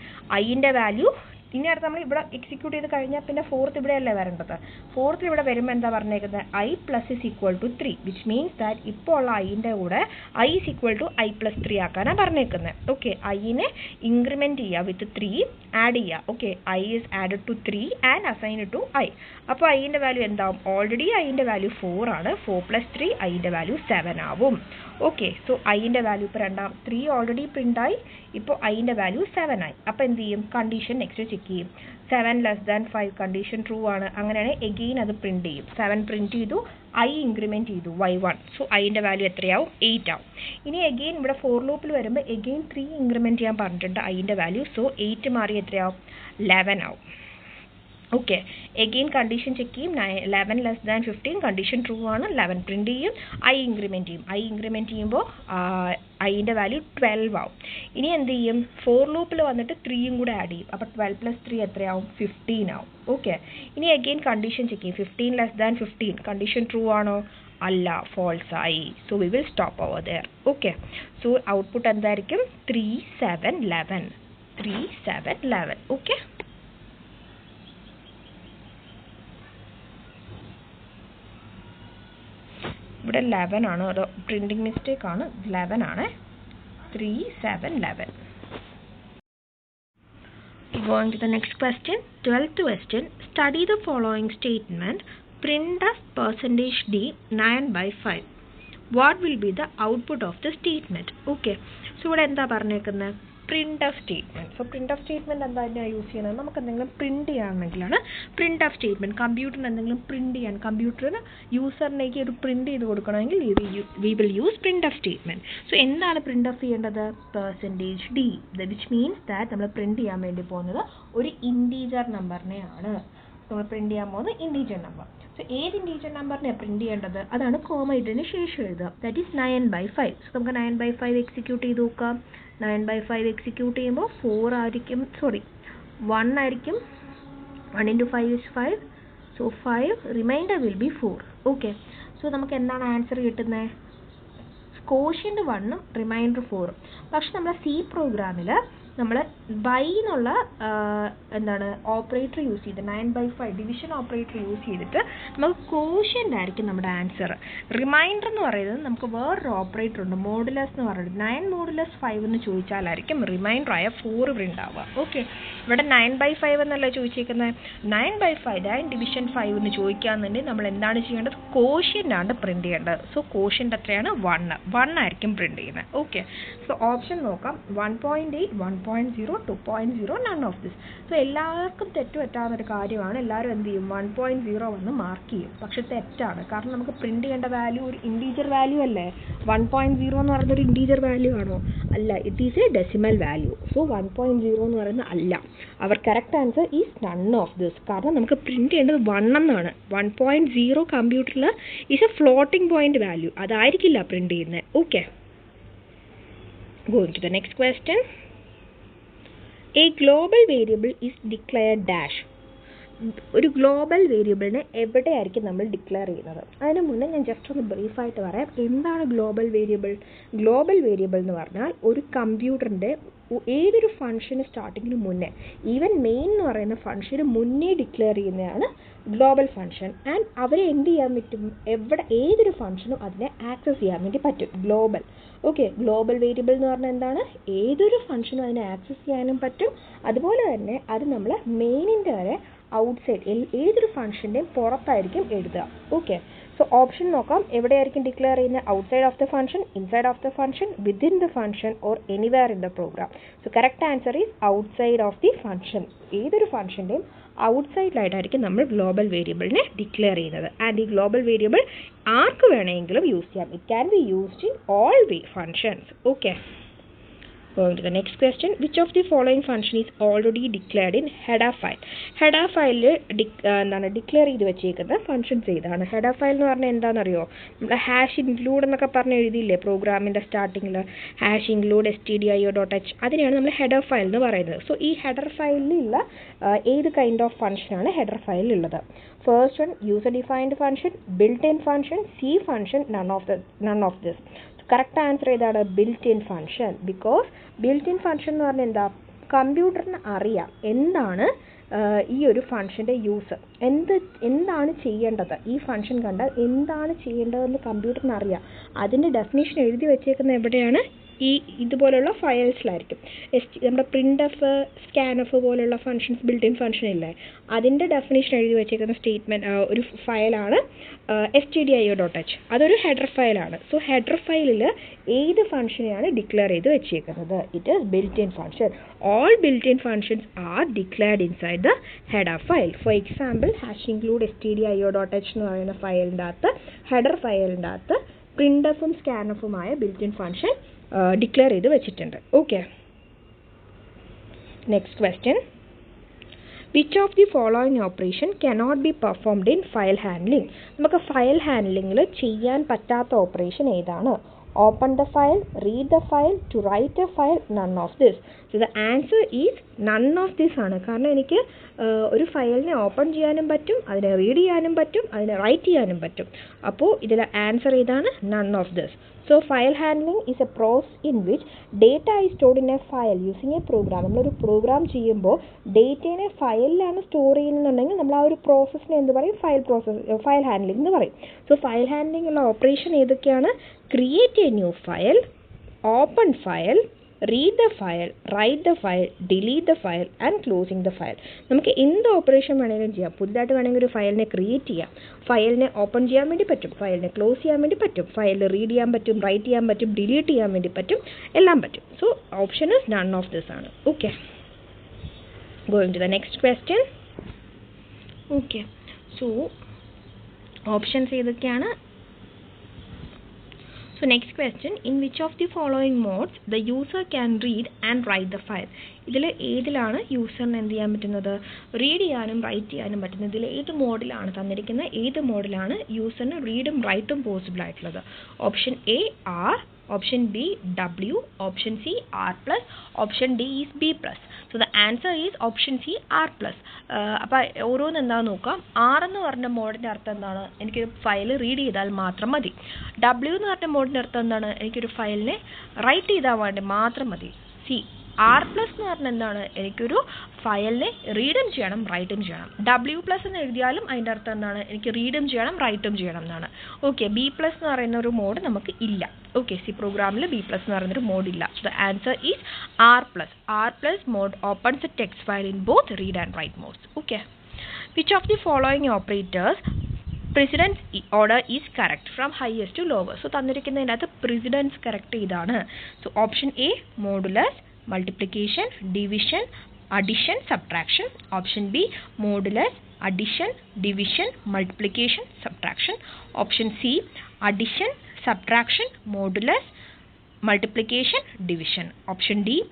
ഐൻ്റെ വാല്യൂ ഇനി അടുത്ത് നമ്മൾ ഇവിടെ എക്സിക്യൂട്ട് ചെയ്ത് കഴിഞ്ഞാൽ പിന്നെ ഫോർത്ത് ഇവിടെ അല്ലേ വരേണ്ടത്? ഫോർത്തിൽ ഇവിടെ വരുമ്പോൾ എന്താ പറഞ്ഞേക്കുന്നത്? I plus is equal to 3, which means that ഇപ്പോൾ ഉള്ള ഐൻ്റെ കൂടെ i is equal to i plus 3 ആക്കാനാണ് പറഞ്ഞേക്കുന്നത്. ഓക്കെ, ഐനെ ഇൻക്രിമെൻറ്റ് ചെയ്യുക വിത്ത് 3, ആഡ് ചെയ്യുക. Okay, i is added to 3 and assign to i. അപ്പോൾ ഐൻ്റെ വാല്യൂ എന്താവും? ഓൾറെഡി ഐൻ്റെ വാല്യൂ 4 ആണ്. 4 + 3 ഐൻ്റെ വാല്യൂ 7 ആവും. ഓക്കെ, സോ ഐൻ്റെ വാല്യൂ ഇപ്പോൾ 3 ഓൾറെഡി പ്രിൻ്റായി, ഇപ്പോൾ ഐൻ്റെ വാല്യൂ 7 ആയി. അപ്പോൾ എന്ത് ചെയ്യും? കണ്ടീഷൻ നെക്സ്റ്റ് ചെക്ക് ചെയ്യും. 7 ലെസ് ദാൻ 5 കണ്ടീഷൻ ട്രൂ ആണ്. അങ്ങനെയാണ് എഗെയിൻ അത് പ്രിൻറ്റ് ചെയ്യും. 7 പ്രിൻറ്റ് ചെയ്തു, ഐ ഇൻക്രിമെൻറ്റ് ചെയ്തു y1. സോ ഐൻ്റെ വാല്യൂ എത്രയാവും? 8 ആവും. ഇനി എഗെയിൻ ഇവിടെ ഫോർ ലൂപ്പിൽ വരുമ്പോൾ എഗെയിൻ 3 ഇൻക്രിമെൻറ്റ് ചെയ്യാൻ പറഞ്ഞിട്ടുണ്ട് ഐൻ്റെ വാല്യൂ. സോ 8 മാറി എത്രയാവും? 11 ആവും. ഓക്കെ, എഗെയിൻ കണ്ടീഷൻ ചെക്ക് ചെയ്യും. 11 ലെസ് ദാൻ 15 കണ്ടീഷൻ ട്രൂ ആണ്. 11 പ്രിൻറ്റ് ചെയ്യും, ഐ ഇൻക്രിമെൻറ്റ് ചെയ്യും. ഐ ഇൻക്രിമെൻറ്റ് ചെയ്യുമ്പോൾ ഐൻ്റെ വാല്യൂ 12 ആവും. ഇനി എന്ത് ചെയ്യും? ഫോർ ലൂപ്പിൽ വന്നിട്ട് 3യും കൂടെ ആഡ് ചെയ്യും. അപ്പോൾ 12 + 3 എത്രയാവും? 15 ആവും. ഓക്കെ, ഇനി എഗെയിൻ കണ്ടീഷൻ ചെക്ക് ചെയ്യും. 15 ലെസ് ദാൻ 15 കണ്ടീഷൻ ട്രൂ ആണോ? അല്ല, ഫോൾസ് ആയി. So we will stop over there. Okay, so output എന്തായിരിക്കും? 3 7 11. 3 7 11. ഓക്കെ, ഇവിടെ 11 ആണ്, ഒരു പ്രിൻറ്റിംഗ് മിസ്റ്റേക്ക് ആണ്. 11 ആണ്. 3 7 11. Going to the next question. 12th question. Study the following statement. Print of %d 9/5. What will be the output of the statement? Okay, so ഇവിടെ എന്താ പറഞ്ഞേക്കുന്നത്? Print of statement. So print of statement എന്താ use ചെയ്യുന്നത്? നമുക്ക് എന്തെങ്കിലും print ചെയ്യുകയാണെങ്കിലാണ് print of statement. കമ്പ്യൂട്ടറിന് എന്തെങ്കിലും print ചെയ്യാൻ, കമ്പ്യൂട്ടറിന് യൂസറിനേക്ക് ഒരു പ്രിൻറ്റ് ചെയ്ത് കൊടുക്കണമെങ്കിൽ we will use print of statement. So എന്താണ് പ്രിൻ്റ് ഓഫ് ചെയ്യേണ്ടത്? %d, വിച്ച് മീൻസ് ദാറ്റ് നമ്മൾ പ്രിൻറ്റ് ചെയ്യാൻ വേണ്ടി പോകുന്നത് ഒരു ഇൻറ്റീജർ നമ്പറിനെയാണ്. നമ്മൾ പ്രിൻറ്റ് ചെയ്യാൻ പോകുന്നത് ഇൻറ്റീജർ നമ്പർ. സോ ഏത് ഇൻറ്റീജർ നമ്പറിനെയാണ് പ്രിൻറ്റ് ചെയ്യേണ്ടത്? അതാണ് കോമ ഇട്ടതിന് ശേഷം എഴുതുക. That is 9/5. സോ നമുക്ക് 9/5 എക്സിക്യൂട്ട് ചെയ്ത് നോക്കാം. 9/5 എക്സിക്യൂട്ട് ചെയ്യുമ്പോൾ 4 ആയിരിക്കും, 1 ആയിരിക്കും. 1 × 5 is 5. So 5 reminder will be 4. Okay, so നമുക്ക് എന്താണ് ആൻസർ കിട്ടുന്നത്? Quotient 1ഉം reminder 4ഉം. പക്ഷെ നമ്മുടെ സി പ്രോഗ്രാമിൽ നമ്മൾ ബൈ എന്നുള്ള എന്താണ് ഓപ്പറേറ്റർ യൂസ് ചെയ്ത് 9/5 ഡിവിഷൻ ഓപ്പറേറ്റർ യൂസ് ചെയ്തിട്ട് നമുക്ക് കോഷ്യൻ്റ് ആയിരിക്കും നമ്മുടെ ആൻസർ. റിമൈൻഡർ എന്ന് പറയുന്നത് നമുക്ക് വേറൊരു ഓപ്പറേറ്റർ ഉണ്ട്, മോഡുലസ് എന്ന് പറയുന്നത്. 9 മോഡുലസ് 5 എന്ന് ചോദിച്ചാലായിരിക്കും റിമൈൻഡർ ആയ 4 പ്രിൻ്റ് ആവുക. ഓക്കെ, ഇവിടെ 9/5 എന്നല്ല ചോദിച്ചിരിക്കുന്നത്. 9/5 9 ഡിവിഷൻ 5 എന്ന് ചോദിക്കുകയാണെന്നുണ്ടെങ്കിൽ നമ്മൾ എന്താണ് ചെയ്യേണ്ടത്? കോഷ്യൻ്റ് ആണ് പ്രിൻറ്റ് ചെയ്യേണ്ടത്. സോ കോഷ്യൻ്റ് എത്രയാണ്? 1 ആയിരിക്കും പ്രിൻറ്റ് ചെയ്യുന്നത്. ഓക്കെ, സോ ഓപ്ഷൻ നോക്കാം. 1.8 1.0 2.0 നൺ ഓഫ് ദിസ്. സോ എല്ലാവർക്കും തെറ്റുപറ്റാവുന്നൊരു കാര്യമാണ്. എല്ലാവരും എന്ത് ചെയ്യും? 1.0 വന്ന് മാർക്ക് ചെയ്യും. പക്ഷെ തെറ്റാണ്. കാരണം നമുക്ക് പ്രിൻറ്റ് ചെയ്യേണ്ട വാല്യൂ ഒരു ഇൻറ്റീജർ വാല്യൂ അല്ലേ? 1.0 എന്ന് പറയുന്നൊരു ഇൻറ്റീജർ വാല്യൂ ആണോ? അല്ല, it is a decimal value. So 1.0 എന്ന് പറയുന്നത് അല്ല. അവർ correct answer is none of this. കാരണം നമുക്ക് പ്രിൻറ്റ് ചെയ്യേണ്ടത് 1 എന്നാണ്. 1.0 കമ്പ്യൂട്ടറിൽ is a floating point value. അതായിരിക്കില്ല പ്രിൻറ്റ് ചെയ്യുന്നത്. Okay, going to the next question. A global variable is declared dash. ഒരു ഗ്ലോബൽ വേരിയബിളിനെ എവിടെയായിരിക്കും നമ്മൾ ഡിക്ലെയർ ചെയ്യുന്നത്? അതിന് മുന്നേ ഞാൻ ജസ്റ്റ് ഒന്ന് ബ്രീഫായിട്ട് പറയാം. എന്താണ് ഗ്ലോബൽ വേരിയബിൾ? ഗ്ലോബൽ വേരിയബിൾ എന്ന് പറഞ്ഞാൽ ഒരു കമ്പ്യൂട്ടറിൻ്റെ ഏതൊരു ഫംഗ്ഷന് സ്റ്റാർട്ടിങ്ങിന് മുന്നേ, ഈവൻ മെയിൻ എന്ന് പറയുന്ന ഫംഗ്ഷന് മുന്നേ ഡിക്ലെയർ ചെയ്യുന്നതാണ് ഗ്ലോബൽ ഫംഗ്ഷൻ. ആൻഡ് അവരെ എന്ത് ചെയ്യാൻ പറ്റും? ഏതൊരു ഫംഗ്ഷനും അതിനെ ആക്സസ് ചെയ്യാൻ വേണ്ടി പറ്റും. ഗ്ലോബൽ. ഓക്കെ, ഗ്ലോബൽ വേരിയബിൾ എന്ന് പറഞ്ഞാൽ എന്താണ്? ഏതൊരു ഫംഗ്ഷനും അതിനെ ആക്സസ് ചെയ്യാനും പറ്റും. അതുപോലെ തന്നെ അത് നമ്മൾ മെയിനിൻ്റെ വരെ ഔട്ട്സൈഡ് ഏതൊരു ഫംഗ്ഷൻ്റെയും പുറത്തായിരിക്കും എഴുതുക. ഓക്കെ, സോ ഓപ്ഷൻ നോക്കാം, എവിടെയായിരിക്കും ഡിക്ലെയർ ചെയ്യുന്നത്? Outside of the function, inside of the function, within the function or anywhere in the program. So correct answer is outside of the function. ഏതൊരു ഫംഗ്ഷൻ്റെയും ഔട്ട്സൈഡിലായിട്ടായിരിക്കും നമ്മൾ ഗ്ലോബൽ വേരിയബിളിനെ ഡിക്ലെയർ ചെയ്യുന്നത്. ആൻഡ് ഈ global variable ആർക്ക് വേണമെങ്കിലും യൂസ് ചെയ്യാം. It can be used in all functions. Okay, going to the next question. Which of the following function is already declared in header file? Header file എന്താണ് declare ചെയ്ത് വെച്ചേക്കുന്ന functions ഏതാണ്? Header file എന്ന് പറഞ്ഞാൽ എന്താണെന്നറിയോ? നമ്മൾ hash include എന്നൊക്കെ പറഞ്ഞ് എഴുതിയില്ലേ പ്രോഗ്രാമിൻ്റെ സ്റ്റാർട്ടിങ്ങിൽ, ഹാഷ് ഇൻക്ലൂഡ് stdio.h, അതിനെയാണ് നമ്മൾ ഹെഡർ ഫയൽ എന്ന് പറയുന്നത്. സോ ഈ ഹെഡർ ഫയലിലുള്ള ഏത് കൈൻഡ് ഓഫ് ഫംഗ്ഷനാണ് ഹെഡർ ഫയലിലുള്ളത്? First one user defined function, built in function, C function, none of this. Correct answer ഏതാണ്? Built in function. Because built in function എന്ന് പറഞ്ഞാൽ എന്താ? കമ്പ്യൂട്ടറിന് അറിയാം എന്താണ് ഈ ഒരു ഫംഗ്ഷൻ്റെ യൂസ്, എന്താണ് ചെയ്യേണ്ടത്, ഈ ഫംഗ്ഷൻ കണ്ടാൽ എന്താണ് ചെയ്യേണ്ടതെന്ന് കമ്പ്യൂട്ടറിന് അറിയാം. അതിൻ്റെ ഡെഫിനേഷൻ എഴുതി വെച്ചേക്കുന്നത് എവിടെയാണ്? ഈ ഇതുപോലുള്ള ഫയൽസിലായിരിക്കും. നമ്മുടെ പ്രിൻ്റ് എഫ്, സ്കാൻ എഫ് പോലുള്ള ഫംഗ്ഷൻസ്, ബിൽറ്റ് ഇൻ ഫംഗ്ഷൻ ഇല്ലേ, അതിൻ്റെ ഡെഫിനേഷൻ എഴുതി വെച്ചേക്കുന്ന സ്റ്റേറ്റ്മെൻറ്റ് ഒരു ഫയലാണ് stdio.h. അതൊരു ഹെഡർ ഫയലാണ്. സോ ഹെഡർ ഫയലിൽ ഏത് ഫംഗ്ഷനെയാണ് ഡിക്ലെയർ ചെയ്ത് വെച്ചേക്കുന്നത്? It is built in function. All built in functions R declared inside the header file. For example, hash include stdio.h എന്ന് പറയുന്ന ഫയലിൻ്റെ അകത്ത്, ഹെഡർ ഫയലിൻ്റെ അകത്ത് പ്രിൻ്റ് എഫും സ്കാൻ എഫുമായ ബിൽറ്റ് ഇൻ ഫംഗ്ഷൻ ഡിക്ലെയർ ചെയ്ത് വെച്ചിട്ടുണ്ട്. Okay, next question. Which of the following operation cannot be performed in file handling? നമുക്ക് file ഹാൻഡ്ലിങ്ങിൽ ചെയ്യാൻ പറ്റാത്ത ഓപ്പറേഷൻ ഏതാണ്? Open the file, read the file, to write a file, none of this. So the answer is none of this ആണ്. കാരണം എനിക്ക് ഒരു ഫയലിനെ ഓപ്പൺ ചെയ്യാനും പറ്റും, അതിനെ റീഡ് ചെയ്യാനും പറ്റും, അതിനെ റൈറ്റ് ചെയ്യാനും പറ്റും. അപ്പോൾ ഇതിലെ ആൻസർ ഏതാണ്? None of this. So file handling is a process in which data is stored in a file using a program. നമ്മളൊരു പ്രോഗ്രാം ചെയ്യുമ്പോൾ ഡേറ്റേനെ ഫയലിലാണ് സ്റ്റോർ ചെയ്യുന്നുണ്ടെങ്കിൽ നമ്മൾ ആ ഒരു പ്രോസസ്സിനെ എന്ത് പറയും? ഫയൽ ഹാൻഡ്ലിംഗ് എന്ന് പറയും. സോ ഫയൽ ഹാൻഡ്ലിംഗ് ഉള്ള ഓപ്പറേഷൻ ഏതൊക്കെയാണ്? Create A new file, open file, read the file, write the file, delete the file and closing the file. നമുക്ക് എന്ത് ഓപ്പറേഷൻ വേണമെങ്കിലും ചെയ്യാം. പുതുതായിട്ട് വേണമെങ്കിൽ ഒരു ഫയലിനെ ക്രിയേറ്റ് ചെയ്യാം, ഫയലിനെ ഓപ്പൺ ചെയ്യാൻ വേണ്ടി പറ്റും, ഫയലിനെ ക്ലോസ് ചെയ്യാൻ വേണ്ടി പറ്റും, ഫയൽ റീഡ് ചെയ്യാൻ പറ്റും, റൈറ്റ് ചെയ്യാൻ പറ്റും, ഡിലീറ്റ് ചെയ്യാൻ വേണ്ടി പറ്റും, എല്ലാം പറ്റും. So option is none of this ആണ്. Okay, going to the next question. Okay, so options ഏതൊക്കെയാണ്? So next question, in which of the following modes the user can read and write the file? ഇതിൽ ഏതിലാണ് യൂസറിന് എന്ത് ചെയ്യാൻ പറ്റുന്നത്? Read ചെയ്യാനും right ചെയ്യാനും പറ്റുന്നത്. ഇതിൽ ഏത് മോഡിലാണ് തന്നിരിക്കുന്നത്? ഏത് മോഡിലാണ് യൂസറിന് റീഡും റൈറ്റും പോസിബിൾ ആയിട്ടുള്ളത്? Option A R, option B W, option C R plus, option D is B plus. So the answer is option C R plus. അപ്പോൾ ഓരോന്ന് എന്താണെന്ന് നോക്കാം. ആർ എന്ന് പറഞ്ഞ മോഡിൻ്റെ അർത്ഥം എന്താണ്? എനിക്കൊരു ഫയൽ റീഡ് ചെയ്താൽ മാത്രം മതി. ഡബ്ല്യു എന്ന് പറഞ്ഞ മോഡിൻ്റെ അർത്ഥം എന്താണ്? എനിക്കൊരു ഫയലിനെ റൈറ്റ് ചെയ്താൽ വേണ്ടി മാത്രം മതി. സി ആർ പ്ലസ് എന്ന് പറഞ്ഞാൽ എന്താണ്? എനിക്കൊരു ഫയലിനെ റീഡും ചെയ്യണം റൈറ്റും ചെയ്യണം. ഡബ്ല്യു പ്ലസ് എന്ന് എഴുതിയാലും അതിൻ്റെ അർത്ഥം എന്താണ്? എനിക്ക് റീഡും ചെയ്യണം റൈറ്റും ചെയ്യണം എന്നാണ്. ഓക്കെ, ബി പ്ലസ് എന്ന് പറയുന്ന ഒരു മോഡ് നമുക്ക് ഇല്ല. ഓക്കെ, സി പ്രോഗ്രാമിൽ ബി പ്ലസ് എന്ന് പറയുന്നൊരു മോഡ് ഇല്ല. So the answer is R plus. R plus mode opens a text file in both read and write modes. Okay, which of the following operators precedence order is correct from highest to lowest? So തന്നിരിക്കുന്നതിനകത്ത് precedence correct ഇതാണ്. So option A modulus, multiplication, division, addition, subtraction. Option B modulus, addition, division, multiplication, subtraction. Option C addition, subtraction, modulus, multiplication, division. Option D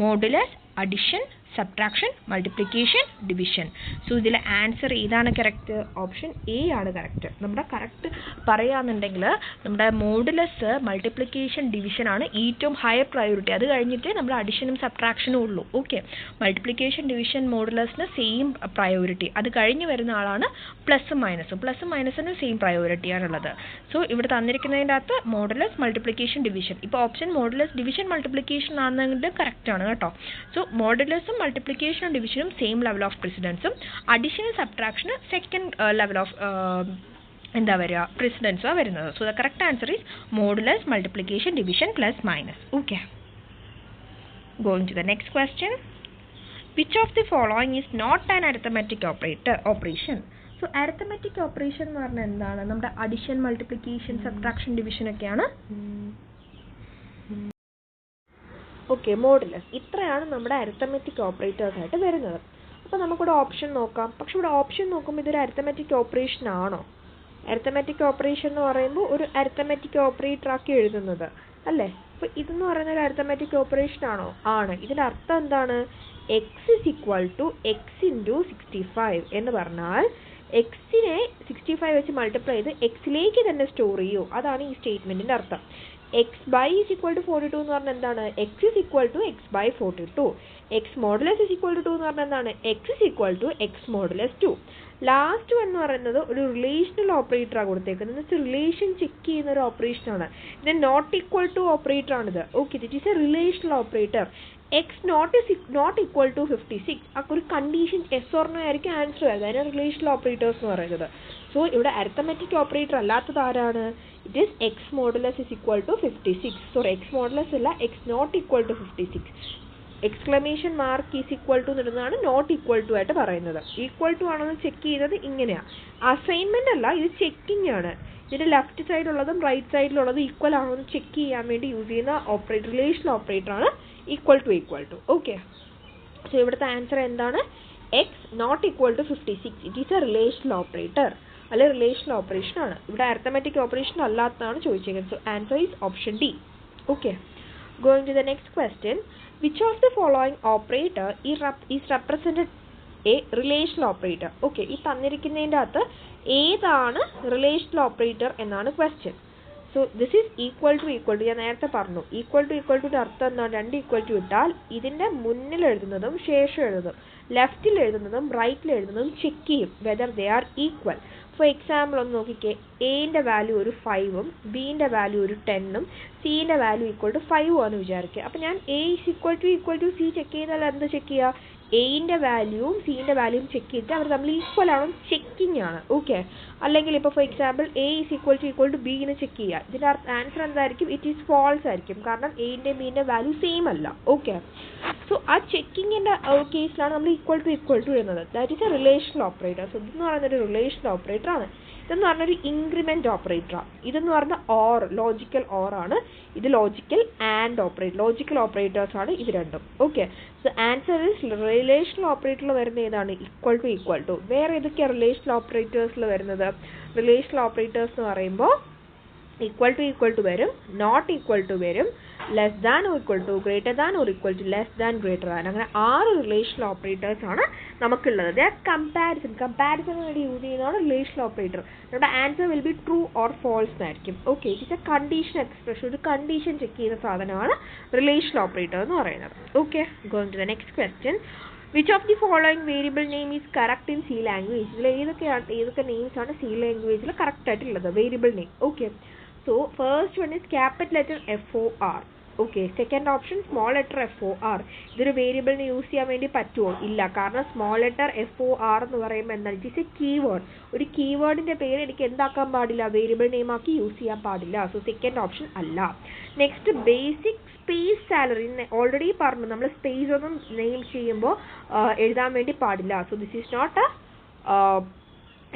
modulus, addition, subtraction, multiplication, division. So ഇതിൽ answer ഏതാണ് correct? Option A ആണ് correct. നമ്മുടെ correct പറയുകയാണെന്നുണ്ടെങ്കിൽ നമ്മുടെ modulus, multiplication, division ആണ് ഏറ്റവും higher priority. അത് കഴിഞ്ഞിട്ട് നമ്മൾ അഡിഷനും സബ്ട്രാക്ഷനും ഉള്ളൂ. ഓക്കെ, മൾട്ടിപ്ലിക്കേഷൻ, ഡിവിഷൻ, മോഡുലസിന് സെയിം പ്രയോറിറ്റി. അത് കഴിഞ്ഞ് വരുന്ന ആളാണ് പ്ലസും മൈനസും. പ്ലസും മൈനസിനും സെയിം പ്രയോറിറ്റിയാണുള്ളത്. സോ ഇവിടെ തന്നിരിക്കുന്നതിൻ്റെ അകത്ത് മോഡുലസ്, മൾട്ടിപ്ലിക്കേഷൻ, ഡിവിഷൻ. ഇപ്പോൾ ഓപ്ഷൻ മോഡുലസ്, ഡിവിഷൻ, മൾട്ടിപ്ലിക്കേഷൻ ആണെന്നുണ്ടെങ്കിൽ കറക്റ്റ് ആണ് കേട്ടോ. സോ മോഡുലസും മൾട്ടിപ്ലിക്കേഷനും ഡിവിഷനും സെയിം ലെവൽ ഓഫ് പ്രിസിഡൻസും, അഡീഷനും സബ്ട്രാക്ഷനും സെക്കൻഡ് ലെവൽ ഓഫ് എന്താ വരിക? പ്രിസിഡൻസാണ് വരുന്നത്. So the correct answer is modulus, multiplication, division plus minus. Okay, going to the next question. Which of the following is not an arithmetic operation? So arithmetic operation എന്ന് പറഞ്ഞാൽ എന്താണ്? നമ്മുടെ addition, multiplication, subtraction, division ഒക്കെയാണ്. Okay, modulus. ഇത്രയാണ് നമ്മുടെ arithmetic operators ആയിട്ട് വരുന്നത്. അപ്പോൾ നമുക്കിവിടെ ഓപ്ഷൻ നോക്കാം. പക്ഷെ ഇവിടെ ഓപ്ഷൻ നോക്കുമ്പോൾ ഇതൊരു അരിത്തമെറ്റിക് ഓപ്പറേഷൻ ആണോ? അരിത്തമെറ്റിക് ഓപ്പറേഷൻ എന്ന് പറയുമ്പോൾ ഒരു അരിത്തമെറ്റിക് ഓപ്പറേറ്റർ ആക്കി എഴുതുന്നത് അല്ലേ? അപ്പോൾ ഇതെന്ന് പറയുന്ന ഒരു അരിത്തമെറ്റിക് ഓപ്പറേഷൻ ആണോ? ആണ്. ഇതിൻ്റെ അർത്ഥം എന്താണ്? X is equal to x into 65 എന്ന് പറഞ്ഞാൽ എക്സിനെ 65 വെച്ച് മൾട്ടിപ്ലൈ ചെയ്ത് എക്സിലേക്ക് തന്നെ സ്റ്റോർ ചെയ്യൂ. അതാണ് ഈ സ്റ്റേറ്റ്മെൻറ്റിൻ്റെ അർത്ഥം. X by is equal to 42 എന്ന് പറഞ്ഞാൽ എന്താണ്? X is equal to x by 42. X modulus is equal to 2 എന്ന് പറഞ്ഞാൽ എന്താണ്? X is equal to x modulus 2. Last എന്ന് പറയുന്നത് ഒരു റിലേഷണൽ ഓപ്പറേറ്ററാണ് കൊടുത്തേക്കുന്നത്. റിലേഷൻ ചെക്ക് ചെയ്യുന്ന ഒരു ഓപ്പറേഷനാണ്. ഇത് നോട്ട് ഈക്വൽ ടു ഓപ്പറേറ്റർ ആണിത്. Okay, this is a relational operator. X not equal to 56 അപ്പോൾ ഒരു കണ്ടീഷൻ എസ് ഓർ നോ ആയിരിക്കും ആൻസർ വരുന്നത്. അതിനാണ് റിലേഷണൽ ഓപ്പറേറ്റേഴ്സ് എന്ന് പറയുന്നത്. സോ ഇവിടെ അരിത്തമെറ്റിക് ഓപ്പറേറ്റർ അല്ലാത്തത് ആരാണ്? It is x modulus is equal to 56. Sorry, x modulus അല്ല, x not equal to 56. Exclamation mark is equal to എന്നിടുന്നതാണ് നോട്ട് ഈക്വൽ ടു ആയിട്ട് പറയുന്നത്. ഈക്വൽ ടു ആണോ എന്ന് ചെക്ക് ചെയ്തത് ഇങ്ങനെയാണ്. അസൈൻമെന്റ് അല്ല, ഇത് ചെക്കിംഗ് ആണ്. ഇതിന്റെ ലെഫ്റ്റ് സൈഡിലുള്ളതും റൈറ്റ് സൈഡിലുള്ളതും ഈക്വൽ ആണോ എന്ന് ചെക്ക് ചെയ്യാൻ വേണ്ടി യൂസ് ചെയ്യുന്ന ഓപ്പറേറ്റർ, റിലേഷണൽ ഓപ്പറേറ്റർ ആണ് equal to equal to. Okay, so ഇവിടുത്തെ ആൻസർ എന്താണ്? X not equal to 56. It is a relational operator, അല്ലെ റിലേഷണൽ ഓപ്പറേഷൻ ആണ്. ഇവിടെ അരിത്തമെറ്റിക് ഓപ്പറേഷൻ അല്ലാത്തതാണ് ചോദിച്ചിരിക്കുന്നത്. So answer is option D. Okay, going to the next question. Which of the following operator is represented a relational operator? Okay, ഈ തന്നിരിക്കുന്നതിൻ്റെ അകത്ത് ഏതാണ് relational operator എന്നാണ് question. So this is equal to equal to. ഞാൻ നേരത്തെ പറഞ്ഞു, equal to അർത്ഥം എന്താണ്? രണ്ട് ഈക്വൽ ടു ഇട്ടാൽ ഇതിൻ്റെ മുന്നിൽ എഴുതുന്നതും ശേഷം എഴുതുന്നതും ലെഫ്റ്റിൽ എഴുതുന്നതും റൈറ്റിൽ എഴുതുന്നതും ചെക്ക് ചെയ്യും whether they are equal. For example ഒന്ന് നോക്കിക്കേ, എന്റെ വാല്യൂ ഒരു 5ഉം ബിന്റെ വാല്യൂ ഒരു 10ഉം സിന്റെ വാല്യൂ ഈക്വൽ ടു 5 ആണെന്ന് വിചാരിക്കുക. അപ്പം ഞാൻ a is equal to c check ചെയ്താൽ എന്ത് ചെക്ക് ചെയ്യുക? എന്റെ വാല്യൂവും സിന്റെ വാല്യൂവും ചെക്ക് ചെയ്തിട്ട് അവർ തമ്മിൽ ഈക്വൽ ആണോ ചെക്കിങ് ആണ്. ഓക്കെ, അല്ലെങ്കിൽ ഇപ്പോൾ for example a is equal to ബിന്ന് ചെക്ക് ചെയ്യുക. ഇതിൻ്റെ ആൻസർ എന്തായിരിക്കും? ഇറ്റ് ഈസ് ഫാൾസ് ആയിരിക്കും, കാരണം എന്റെ ബിന്റെ വാല്യൂ സെയിം അല്ല. ഓക്കെ, സോ ആ ചെക്കിങ്ങിൻ്റെ കേസിലാണ് നമ്മൾ ഈക്വൽ ടു എഴുതുന്നത്. That is a relational operator. So ഇതെന്ന് പറയുന്ന ഒരു റിലേഷണൽ ഓപ്പറേറ്റർ ആണ്. ഇതെന്ന് പറഞ്ഞൊരു ഇൻക്രിമെന്റ് ഓപ്പറേറ്ററാണ്. ഇതെന്ന് പറഞ്ഞാൽ ഓർ, ലോജിക്കൽ ഓർ ആണ്. ഇത് logical and operator, logical operators ആണ് ഇത് രണ്ടും. Okay, so answer is relational ഓപ്പറേറ്ററിൽ വരുന്ന ഏതാണ്? Equal to. വേറെ ഏതൊക്കെയാണ് റിലേഷണൽ ഓപ്പറേറ്റേഴ്സിൽ വരുന്നത്? റിലേഷണൽ ഓപ്പറേറ്റേഴ്സ് എന്ന് പറയുമ്പോൾ ഈക്വൽ ടു വരും, നോട്ട് ഈക്വൽ ടു വരും, less than or equal to, greater than or equal to, less than, greater than. അങ്ങനെ 6 റിലേഷണൽ ഓപ്പറേറ്റേഴ്സ് ആണ് നമുക്കുള്ളത്. ദേ ആർ കമ്പാരിസൺ വേണ്ടി യൂസ് ചെയ്യുന്നതാണ് റിലേഷണൽ ഓപ്പറേറ്റർ. നമ്മുടെ answer will be true or false എന്നായിരിക്കും. Okay, it is a condition expression, ഒരു condition check ചെയ്യുന്ന സാധനമാണ് റിലേഷണൽ ഓപ്പറേറ്റർ എന്ന് പറയുന്നത്. Okay, going to the next question. Which of the following variable name is correct in C language? ഇതിൽ ഏതൊക്കെ names ആണ് C ലാംഗ്വേജിൽ കറക്റ്റ് ആയിട്ടുള്ളത്? Variable name. Okay, so first one is capital letter FOR. Okay, second option small letter FOR. ഇതൊരു വേരിയബിളിന് use ചെയ്യാൻ വേണ്ടി പറ്റുമോ? ഇല്ല, കാരണം സ്മോൾ ലെറ്റർ FOR എന്ന് പറയുമ്പോൾ എന്താണ്? It is A keyword. ഒരു കീവേഡിന്റെ പേര് എനിക്ക് എന്താക്കാൻ പാടില്ല? വേരിയബിൾ നെയിം ആക്കി യൂസ് ചെയ്യാൻ പാടില്ല. സോ സെക്കൻഡ് ഓപ്ഷൻ അല്ല. Next basic space salary. Already പറഞ്ഞു, നമ്മൾ സ്പേസ് ഒന്നും നെയിം ചെയ്യുമ്പോൾ എഴുതാൻ വേണ്ടി പാടില്ല. So this is not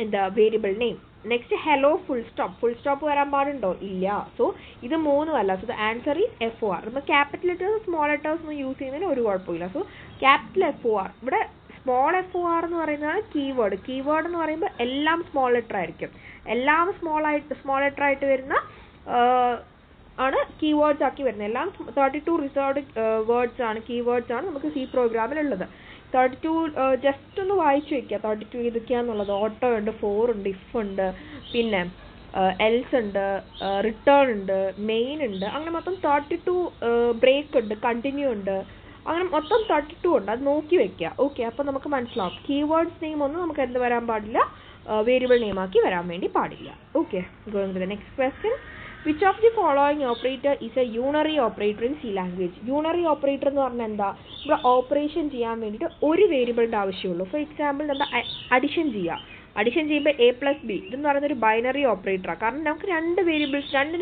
a variable name. Next hello full stop വരാൻ പാടുണ്ടോ? ഇല്ല. സോ ഇത് മൂന്നും അല്ല. So the answer is FOR. നമ്മൾ ക്യാപിറ്റൽ ലെറ്റേഴ്സ് സ്മോൾ ലെറ്റേഴ്സ് ഒന്നും യൂസ് ചെയ്യുന്നതിന് ഒരു കുഴപ്പമില്ല. So capital FOR. ഇവിടെ സ്മോൾ FOR എന്ന് പറയുന്നതാണ് കീവേഡ്. കീവേഡ് എന്ന് പറയുമ്പോൾ എല്ലാം സ്മോൾ ലെറ്റർ ആയിരിക്കും. എല്ലാം സ്മോൾ ലെറ്റർ ആയിട്ട് വരുന്ന ആണ് കീവേഡ്സ് ആക്കി വരുന്നത്. എല്ലാം 32 റിസർവ്ഡ് വേർഡ്സ് ആണ്, കീവേഡ്സ് ആണ് നമുക്ക് C പ്രോഗ്രാമിലുള്ളത്. 32 ജസ്റ്റ് ഒന്ന് വായിച്ചു വെക്കുക. 32 ഏതൊക്കെയാണെന്നുള്ളത്. ഓട്ടോ ഉണ്ട്, ഫോർ ഉണ്ട്, ഇഫ് ഉണ്ട്, പിന്നെ എൽസ് ഉണ്ട്, റിട്ടേൺ ഉണ്ട്, മെയിൻ ഉണ്ട്. അങ്ങനെ മൊത്തം 32 ബ്രേക്ക് ഉണ്ട്, കണ്ടിന്യൂ ഉണ്ട്, അങ്ങനെ മൊത്തം 32 ഉണ്ട്. അത് നോക്കി വെക്കുക. ഓക്കെ, അപ്പോൾ നമുക്ക് മനസ്സിലാവും. കീവേഡ്സ് നെയിം ഒന്നും നമുക്ക് എന്ത് വരാൻ പാടില്ല? വേരിയബിൾ നെയിം ആക്കി വരാൻ വേണ്ടി പാടില്ല. Okay, going to the next question. Which of the following operator is a unary operator in C language? Unary operator എന്ന് പറഞ്ഞാൽ എന്താ? ഇവിടെ ഓപ്പറേഷൻ ചെയ്യാൻ വേണ്ടിയിട്ട് ഒരു വേരിയബിളിൻ്റെ ആവശ്യമുള്ളൂ. ഫോർ എക്സാമ്പിൾ നമ്മൾ അഡിഷൻ ചെയ്യുമ്പോൾ A+B ഇതെന്ന് പറയുന്ന ഒരു ബൈനറി ഓപ്പറേറ്ററാണ്. കാരണം നമുക്ക് രണ്ട്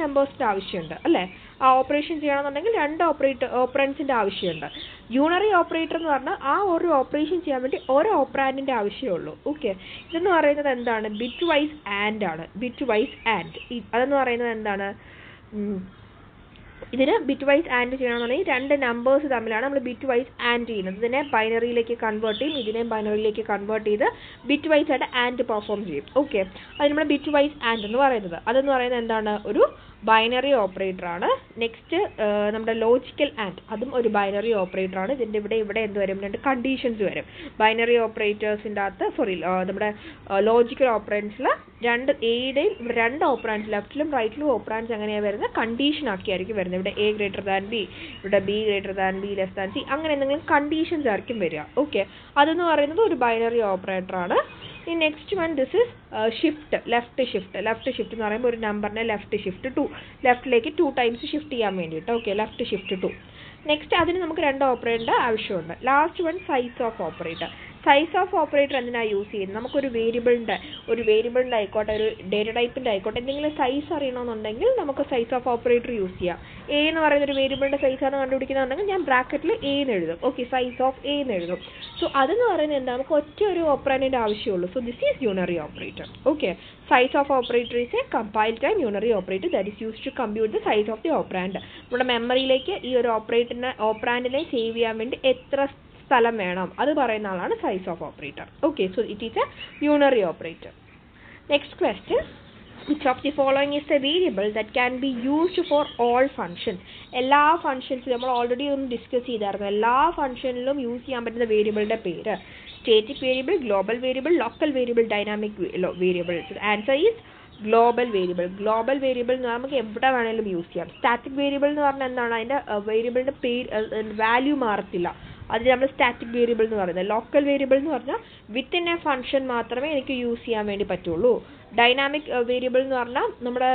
നമ്പേഴ്സിൻ്റെ ആവശ്യമുണ്ട് അല്ലേ? ആ ഓപ്പറേഷൻ ചെയ്യണമെന്നുണ്ടെങ്കിൽ 2 ഓപ്പറൻസിൻ്റെ ആവശ്യമുണ്ട്. യൂണറി ഓപ്പറേറ്റർ എന്ന് പറഞ്ഞാൽ ആ ഒരു ഓപ്പറേഷൻ ചെയ്യാൻ വേണ്ടി ഓരോ ഓപ്പറാൻഡിൻ്റെ ആവശ്യമേ ഓക്കെ. ഇതെന്ന് പറയുന്നത് എന്താണ്? ബിറ്റ് വൈസ് ആൻഡ് ആണ്. ബിറ്റ് വൈസ് ആൻഡ് അതെന്ന് പറയുന്നത് എന്താണ്? ഇതിന് ബിറ്റ് വൈസ് ആൻഡ് ചെയ്യണമെന്നുണ്ടെങ്കിൽ രണ്ട് നമ്പേഴ്സ് തമ്മിലാണ് നമ്മൾ ബിറ്റ് വൈസ് ആൻഡ് ചെയ്യുന്നത്. ഇതിനെ ബൈനറിയിലേക്ക് കൺവേർട്ട് ചെയ്യും, ഇതിനെ ബൈനറിയിലേക്ക് കൺവേർട്ട് ചെയ്ത് ബിറ്റ് വൈസ് ആയിട്ട് ആൻഡ് പെർഫോം ചെയ്യും. ഓക്കെ, അത് നമ്മൾ ബിറ്റ് വൈസ് ആൻഡ് എന്ന് പറയുന്നത്. അതെന്ന് പറയുന്നത് എന്താണ്? ഒരു ബൈനറി ഓപ്പറേറ്റർ ആണ്. നെക്സ്റ്റ് നമ്മുടെ ലോജിക്കൽ ആൻഡ്, അതും ഒരു ബൈനറി ഓപ്പറേറ്റർ ആണ്. ഇതിൻ്റെ ഇവിടെ എന്ത് വരും? രണ്ട് കണ്ടീഷൻസ് വരും. ബൈനറി ഓപ്പറേറ്റേഴ്സിൻ്റെ അകത്ത് നമ്മുടെ ലോജിക്കൽ ഓപ്പറൻസിൽ എയുടെയും രണ്ട് ഓപ്പറാൻഡ്സ് ലെഫ്റ്റിലും റൈറ്റിലും ഓപ്പറാൻഡ്സ് എങ്ങനെയാണ് വരുന്നത്? കണ്ടീഷൻ ആക്കിയായിരിക്കും വരുന്നത്. ഇവിടെ എ ഗ്രേറ്റർ ദാൻ ബി, ഇവിടെ be greater than be less than C, അങ്ങനെ എന്തെങ്കിലും കണ്ടീഷൻസ് ആയിരിക്കും വരിക. ഓക്കെ, അതെന്ന് പറയുന്നത് ഒരു ബൈനറി ഓപ്പറേറ്റർ ആണ്. ഈ next one this is shift, left shift എന്ന് പറയുമ്പോൾ ഒരു നമ്പറിനെ ലെഫ്റ്റ് ഷിഫ്റ്റ് ടു, ലെഫ്റ്റിലേക്ക് 2 ടൈംസ് ഷിഫ്റ്റ് ചെയ്യാൻ വേണ്ടിയിട്ട്. Okay, left shift two. Next അതിന് നമുക്ക് രണ്ട് ഓപ്പറേറ്ററിൻ്റെ ആവശ്യമുണ്ട്. Last one size of operator. Size of operator എന്തിനാണ് യൂസ് ചെയ്യുന്നത്? നമുക്കൊരു വേരിയബിളിൻ്റെ ആയിക്കോട്ടെ, ഒരു ഡേറ്റ ടൈപ്പിൻ്റെ ആയിക്കോട്ടെ, എന്തെങ്കിലും സൈസ് അറിയണമെന്നുണ്ടെങ്കിൽ നമുക്ക് സൈസ് ഓഫ് ഓപ്പറേറ്റർ യൂസ് ചെയ്യാം. എ എന്ന് പറയുന്ന ഒരു വേരിയബിളിൻ്റെ സൈസാണ് കണ്ടുപിടിക്കുന്നതെന്നുണ്ടെങ്കിൽ ഞാൻ ബ്രാക്കറ്റിൽ എ എന്ന് എഴുതും. ഓക്കെ, സൈസ് ഓഫ് എ എന്ന് എഴുതും. സോ അതെന്ന് പറയുന്നത് എന്താ? നമുക്ക് ഒറ്റ ഒരു ഓപ്പറാൻഡിൻ്റെ ആവശ്യമുള്ളൂ. So this is unary operator. Okay, size of operator is a compiled time unary operator that is used to compute the size of the operand. നമ്മുടെ മെമ്മറിയിലേക്ക് ഈ ഒരു ഓപ്പറാൻഡിനെ സേവ് ചെയ്യാൻ വേണ്ടി എത്ര സ്ഥലം വേണം അത് പറയുന്ന ആളാണ് size of operator. Okay, so it is A unary operator. Next question, which of the following is a variable that can be used for all functions? എല്ലാ ഫംഗ്ഷൻസിലും നമ്മൾ ഓൾറെഡി ഒന്ന് ഡിസ്കസ് ചെയ്തായിരുന്നു. എല്ലാ ഫംഗ്ഷനിലും യൂസ് ചെയ്യാൻ പറ്റുന്ന വേരിയബിളിൻ്റെ പേര് static variable, global variable, local variable, dynamic variable. Answer is global variable. Global variable എന്ന് പറഞ്ഞാൽ നമുക്ക് എവിടെ വേണമെങ്കിലും യൂസ് ചെയ്യാം. സ്റ്റാറ്റിക് വേരിയബിൾ എന്ന് പറഞ്ഞാൽ എന്താണ്? അതിൻ്റെ വേരിയബിളിൻ്റെ വാല്യൂ മാറത്തില്ല, അത് നമ്മൾ സ്റ്റാറ്റിക് വേരിയബിൾ എന്ന് പറയുന്നത്. ലോക്കൽ വേരിയബിൾ എന്ന് പറഞ്ഞാൽ വിത്തിൻ എ ഫംഗ്ഷൻ മാത്രമേ എനിക്ക് യൂസ് ചെയ്യാൻ വേണ്ടി പറ്റുള്ളൂ. ഡൈനാമിക് വേരിയബിൾ എന്ന് പറഞ്ഞാൽ നമ്മുടെ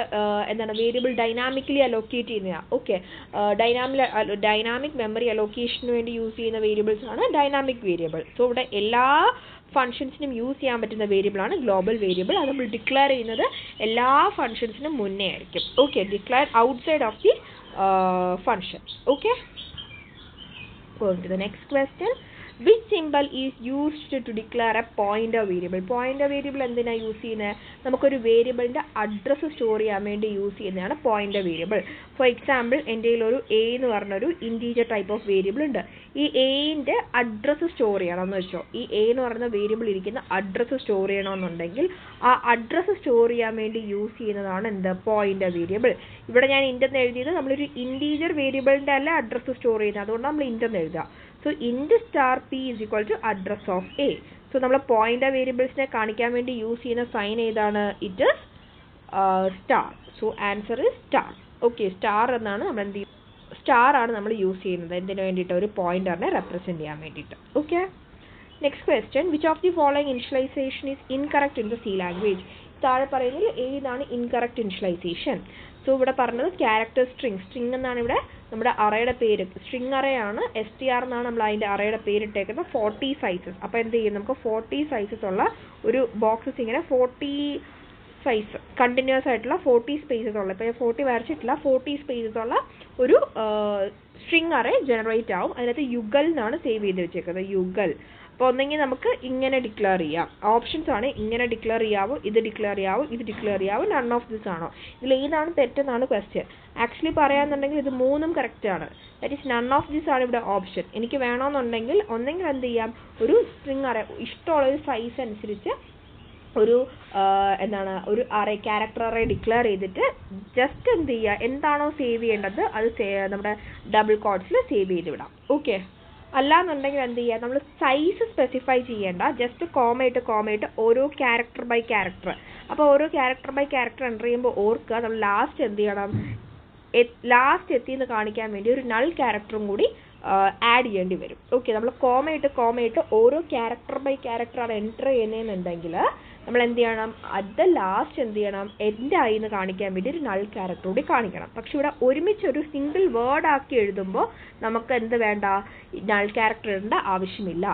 വേരിയബിൾ ഡൈനാമിക്കലി അലോക്കേറ്റ് ചെയ്യുന്നതാണ്. ഓക്കെ, ഡൈനാമിക് മെമ്മറി അലോക്കേഷന് വേണ്ടി യൂസ് ചെയ്യുന്ന വേരിയബിൾസ് ആണ് ഡൈനാമിക് വേരിയബിൾ. സോ ഇവിടെ എല്ലാ ഫംഗ്ഷൻസിനും യൂസ് ചെയ്യാൻ പറ്റുന്ന വേരിയബിളാണ് ഗ്ലോബൽ വേരിയബിൾ. അത് നമ്മൾ ഡിക്ലെയർ ചെയ്യുന്നത് എല്ലാ ഫംഗ്ഷൻസിനും മുന്നേ ആയിരിക്കും. Okay, declare outside of the function. Okay, going to the next question, which symbol is used to declare a pointer variable? Pointer variable എന്തിനാ യൂസ് ചെയ്യുന്നത്? നമുക്കൊരു വേരിയബിളിൻ്റെ അഡ്രസ്സ് സ്റ്റോർ ചെയ്യാൻ വേണ്ടി യൂസ് ചെയ്യുന്നതാണ് പോയിൻ്റർ വേരിയബിൾ. ഫോർ എക്സാമ്പിൾ എൻ്റെ കയ്യിലൊരു A എന്ന് പറഞ്ഞൊരു ഇൻറ്റീജർ ടൈപ്പ് ഓഫ് വേരിയബിൾ ഉണ്ട്. ഈ എയിൻ്റെ അഡ്രസ്സ് സ്റ്റോർ ചെയ്യണമെന്ന് വെച്ചോ, ഈ എ എന്ന് പറയുന്ന വേരിയബിൾ ഇരിക്കുന്ന അഡ്രസ്സ് സ്റ്റോർ ചെയ്യണമെന്നുണ്ടെങ്കിൽ ആ അഡ്രസ്സ് സ്റ്റോർ ചെയ്യാൻ വേണ്ടി യൂസ് ചെയ്യുന്നതാണ് എന്ത്? Pointer variable. ഇവിടെ ഞാൻ ഇൻ്റെന്ന് എഴുതിയത് നമ്മളൊരു ഇൻറ്റീജർ വേരിയബിളിൻ്റെ അല്ല അഡ്രസ്സ് സ്റ്റോർ ചെയ്യുന്നത്, അതുകൊണ്ട് നമ്മൾ ഇൻ്റെന്ന് എഴുതുക. So int star p is equal to address of a. So നമ്മൾ പോയിൻ്റർ വേരിയബിൾസിനെ കാണിക്കാൻ വേണ്ടി യൂസ് ചെയ്യുന്ന സൈൻ ഏതാണ്? It is star. So answer is star. Okay, star എന്നാണ് നമ്മൾ എന്ത് ചെയ്യും? സ്റ്റാർ ആണ് നമ്മൾ യൂസ് ചെയ്യുന്നത് എന്തിനു വേണ്ടിയിട്ട്? ഒരു പോയിൻ്ററിനെ റെപ്രസെൻറ്റ് ചെയ്യാൻ വേണ്ടിയിട്ട്. Okay, next question, which of the following initialization is incorrect in the C language? താഴെ പറയുന്നതിൽ ഏതാണ് ഇൻകറക്റ്റ് ഇനിഷ്യലൈസേഷൻ? സോ ഇവിടെ പറഞ്ഞത് ക്യാരക്ടർ സ്ട്രിങ് എന്നാണ് ഇവിടെ നമ്മുടെ അറയുടെ പേര്. സ്ട്രിങ് അറയാണ്, STR എന്നാണ് നമ്മൾ അതിൻ്റെ അറയുടെ പേരിട്ടേക്കുന്നത്. 40 സൈസസ്. അപ്പോൾ എന്ത് ചെയ്യും? നമുക്ക് 40 സൈസസ് ഉള്ള ഒരു ബോക്സസ്, ഇങ്ങനെ 40 സൈസ് കണ്ടിന്യൂസ് ആയിട്ടുള്ള 40 സ്പേസസ് ഉള്ള, ഇപ്പോൾ 40 വരച്ചിട്ടില്ല, 40 സ്പേസസ് ഉള്ള ഒരു സ്ട്രിങ് അറേ ജനറേറ്റ് ആവും. അതിനകത്ത് യുഗൽ എന്നാണ് സേവ് ചെയ്ത് വെച്ചേക്കുന്നത്, യുഗൽ. അപ്പോൾ ഒന്നെങ്കിൽ നമുക്ക് ഇങ്ങനെ ഡിക്ലെയർ ചെയ്യാം. ഓപ്ഷൻസ് ആണ്, ഇങ്ങനെ ഡിക്ലെയർ ചെയ്യാവോ, ഇത് ഡിക്ലെയർ ചെയ്യാവോ, ഇത് ഡിക്ലെയർ ചെയ്യാവോ, നൺ ഓഫ് ദിസ് ആണോ? ഇതിൽ ഏതാണ് തെറ്റെന്നാണ് ക്വസ്റ്റ്യൻ. ആക്ച്വലി പറയാന്നുണ്ടെങ്കിൽ ഇത് മൂന്നും കറക്റ്റ് ആണ്. That is none of this ആണ് ഇവിടെ ഓപ്ഷൻ. എനിക്ക് വേണമെന്നുണ്ടെങ്കിൽ ഒന്നെങ്കിൽ എന്ത് ചെയ്യാം, ഒരു സ്ട്രിങ് അറേ ഇഷ്ടമുള്ള ഒരു സൈസ് അനുസരിച്ച് ഒരു ഒരു അറേ, ക്യാരക്ടർ അറേ ഡിക്ലെയർ ചെയ്തിട്ട് ജസ്റ്റ് എന്ത് ചെയ്യുക, എന്താണോ സേവ് ചെയ്യേണ്ടത് അത് നമ്മുടെ ഡബിൾ കോട്ട്സിൽ സേവ് ചെയ്ത് വിടാം. ഓക്കെ, അല്ലാന്നുണ്ടെങ്കിൽ എന്ത് ചെയ്യുക, നമ്മൾ സൈസ് സ്പെസിഫൈ ചെയ്യേണ്ട, ജസ്റ്റ് കോമയിട്ട് ഓരോ ക്യാരക്ടർ ബൈ ക്യാരക്ടർ. അപ്പോൾ ഓരോ ക്യാരക്ടർ ബൈ ക്യാരക്ടർ എൻ്റർ ചെയ്യുമ്പോൾ ഓർക്കുക, നമ്മൾ ലാസ്റ്റ് എന്ത് ചെയ്യണം, ലാസ്റ്റ് എത്തിയെന്ന് കാണിക്കാൻ വേണ്ടി ഒരു നൾ ക്യാരക്ടറും കൂടി ആഡ് ചെയ്യേണ്ടി വരും. ഓക്കെ, നമ്മൾ കോമയിട്ട് ഓരോ ക്യാരക്ടർ ബൈ ക്യാരക്ടറാണ് എൻ്റർ ചെയ്യുന്നതെന്നുണ്ടെങ്കിൽ നമ്മൾ എന്ത് ചെയ്യണം, അറ്റ് ദ ലാസ്റ്റ് എന്ത് ചെയ്യണം, എൻ്റെ ആയി എന്ന് കാണിക്കാൻ വേണ്ടി ഒരു നൾ ക്യാരക്ടർ കൂടി കാണിക്കണം. പക്ഷെ ഇവിടെ ഒരുമിച്ച് ഒരു സിംഗിൾ വേർഡ് ആക്കി എഴുതുമ്പോൾ നമുക്ക് എന്ത് വേണ്ട, നൾ ക്യാരക്ടർ ഇടേണ്ട ആവശ്യമില്ല.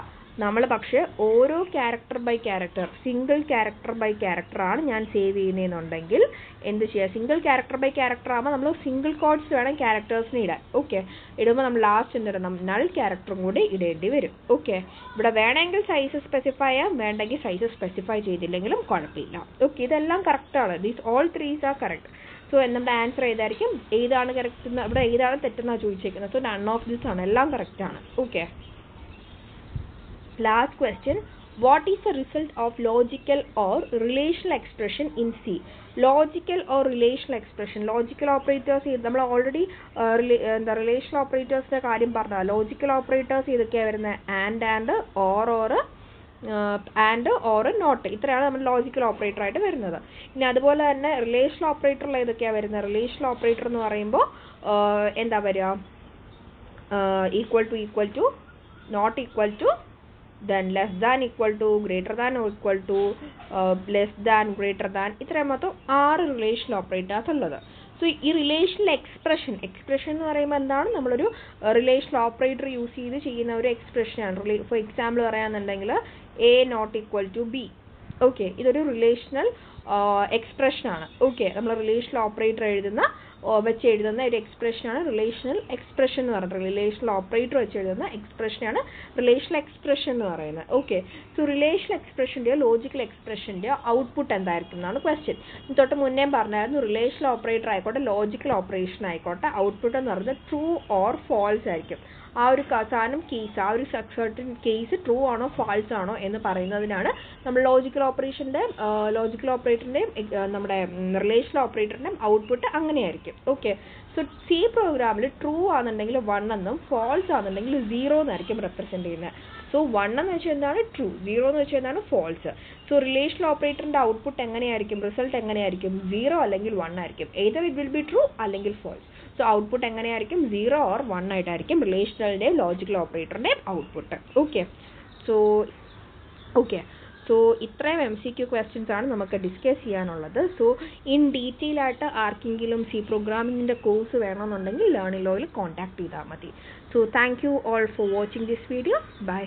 നമ്മൾ പക്ഷേ ഓരോ character by character, single character by ക്യാരക്ടറാണ് ഞാൻ സേവ് ചെയ്യുന്നതെന്നുണ്ടെങ്കിൽ എന്ത് ചെയ്യുക, സിംഗിൾ ക്യാരക്ടർ ബൈ ക്യാരക്ടർ ആകുമ്പോൾ നമ്മൾ സിംഗിൾ കോഡ്സ് വേണം ക്യാരക്ടേഴ്സിന് ഇടാൻ. ഓക്കെ, ഇടുമ്പോൾ നമ്മൾ ലാസ്റ്റ് എന്തിടണം, നൾ ക്യാരക്ടറും കൂടി ഇടേണ്ടി വരും. ഓക്കെ, ഇവിടെ വേണമെങ്കിൽ സൈസ് സ്പെസിഫൈ ചെയ്യാം, വേണ്ടെങ്കിൽ സൈസ് സ്പെസിഫൈ ചെയ്തില്ലെങ്കിലും കുഴപ്പമില്ല. ഓക്കെ, ഇതെല്ലാം കറക്റ്റാണ്. These all threes are correct. So നമ്മുടെ ആൻസർ ഏതായിരിക്കും, ഏതാണ് കറക്റ്റ്, ഇവിടെ ഏതാണ് തെറ്റെന്നാണ് ചോദിച്ചേക്കുന്നത്. സോ നൺ ഓഫ് ദിസ് ആണ്, എല്ലാം കറക്റ്റാണ്. Okay, last question, what is the result of logical or relational expression in C? Logical or relational expression, logical operators നമ്മൾ already എന്താ റിലേഷണൽ ഓപ്പറേറ്റേഴ്സിൻ്റെ കാര്യം പറഞ്ഞാൽ ലോജിക്കൽ ഓപ്പറേറ്റേഴ്സ് ഏതൊക്കെയാണ് വരുന്നത്, and or and or not, ഇത്രയാണ് നമ്മൾ ലോജിക്കൽ ഓപ്പറേറ്റർ ആയിട്ട് വരുന്നത്. ഇനി അതുപോലെ തന്നെ റിലേഷണൽ ഓപ്പറേറ്ററിൽ ഏതൊക്കെയാണ് വരുന്നത്, റിലേഷണൽ ഓപ്പറേറ്റർ എന്ന് പറയുമ്പോൾ എന്താ വരിക, equal to not equal to, then less than equal to, greater than or equal to, less than, greater than, ഇത്രയും മൊത്തം 6 റിലേഷണൽ ഓപ്പറേറ്റേഴ്സ് ഉള്ളത്. സോ ഈ റിലേഷണൽ എക്സ്പ്രഷൻ എന്ന് പറയുമ്പോൾ എന്താണ്, നമ്മളൊരു റിലേഷണൽ ഓപ്പറേറ്റർ യൂസ് ചെയ്ത് ചെയ്യുന്ന ഒരു എക്സ്പ്രഷനാണ്. ഫോർ എക്സാമ്പിൾ പറയാന്നുണ്ടെങ്കിൽ a not equal to b. Okay, ഇതൊരു റിലേഷണൽ എക്സ്പ്രഷനാണ്. ഓക്കെ, നമ്മൾ റിലേഷണൽ ഓപ്പറേറ്റർ വെച്ച് എഴുതുന്ന ഒരു എക്സ്പ്രഷനാണ് റിലേഷണൽ എക്സ്പ്രഷൻ എന്ന് പറയുന്നത്. റിലേഷണൽ ഓപ്പറേറ്റർ വെച്ച് എഴുതുന്ന എക്സ്പ്രഷനാണ് റിലേഷണൽ എക്സ്പ്രഷൻ എന്ന് പറയുന്നത്. ഓക്കെ, സോ റിലേഷണൽ എക്സ്പ്രഷൻ്റെയോ ലോജിക്കൽ എക്സ്പ്രഷൻ്റെയോ ഔട്ട്പുട്ട് എന്തായിരിക്കും എന്നാണ് ക്വസ്റ്റ്യൻ. തൊട്ട് മുന്നേ പറഞ്ഞായിരുന്നു, റിലേഷണൽ ഓപ്പറേറ്റർ ആയിക്കോട്ടെ ലോജിക്കൽ ഓപ്പറേഷൻ ആയിക്കോട്ടെ ഔട്ട്പുട്ട് എന്ന് പറയുന്നത് ട്രൂ ഓർ ഫാൾസ് ആയിരിക്കും. ആ ഒരു സാധനം കേസ്, ആ ഒരു സർട്ടൻ കേസ് ട്രൂ ആണോ ഫാൾസ് ആണോ എന്ന് പറയുന്നതിനാണ് നമ്മൾ ലോജിക്കൽ ഓപ്പറേറ്ററിൻ്റെയും നമ്മുടെ റിലേഷണൽ ഓപ്പറേറ്ററിൻ്റെയും ഔട്ട്പുട്ട് അങ്ങനെയായിരിക്കും. ഓക്കെ, സോ സി പ്രോഗ്രാമിൽ ട്രൂ ആണെന്നുണ്ടെങ്കിൽ 1 എന്നും ഫാൾസ് ആണെന്നുണ്ടെങ്കിൽ 0 എന്നായിരിക്കും റെപ്രസെൻറ്റ് ചെയ്യുന്നത്. സോ 1 എന്ന് വെച്ചാൽ എന്താണ് ട്രൂ, 0 എന്ന് വെച്ചാൽ എന്താണ് ഫാൾസ്. സോ റിലേഷണൽ ഓപ്പറേറ്ററിൻ്റെ ഔട്ട്പുട്ട് എങ്ങനെയായിരിക്കും, റിസൾട്ട് എങ്ങനെയായിരിക്കും, 0 അല്ലെങ്കിൽ 1 ആയിരിക്കും. Either it will be true അല്ലെങ്കിൽ ഫാൾസ്. സോ ഔട്ട്പുട്ട് എങ്ങനെയായിരിക്കും, 0 ഓർ 1 ആയിട്ടായിരിക്കും റിലേഷണലിൻ്റെയും ലോജിക്കൽ ഓപ്പറേറ്ററിൻ്റെയും ഔട്ട്പുട്ട്. സോ ഇത്രയും MCQ ക്വസ്റ്റ്യൻസ് ആണ് നമുക്ക് ഡിസ്കസ് ചെയ്യാനുള്ളത്. സോ ഇൻ ഡീറ്റെയിൽ ആയിട്ട് ആർക്കെങ്കിലും സി പ്രോഗ്രാമിങ്ങിൻ്റെ കോഴ്സ് വേണമെന്നുണ്ടെങ്കിൽ ലേണിംഗ് ലോയിൽ കോൺടാക്ട് ചെയ്താൽ മതി. So thank you all for watching this video. By.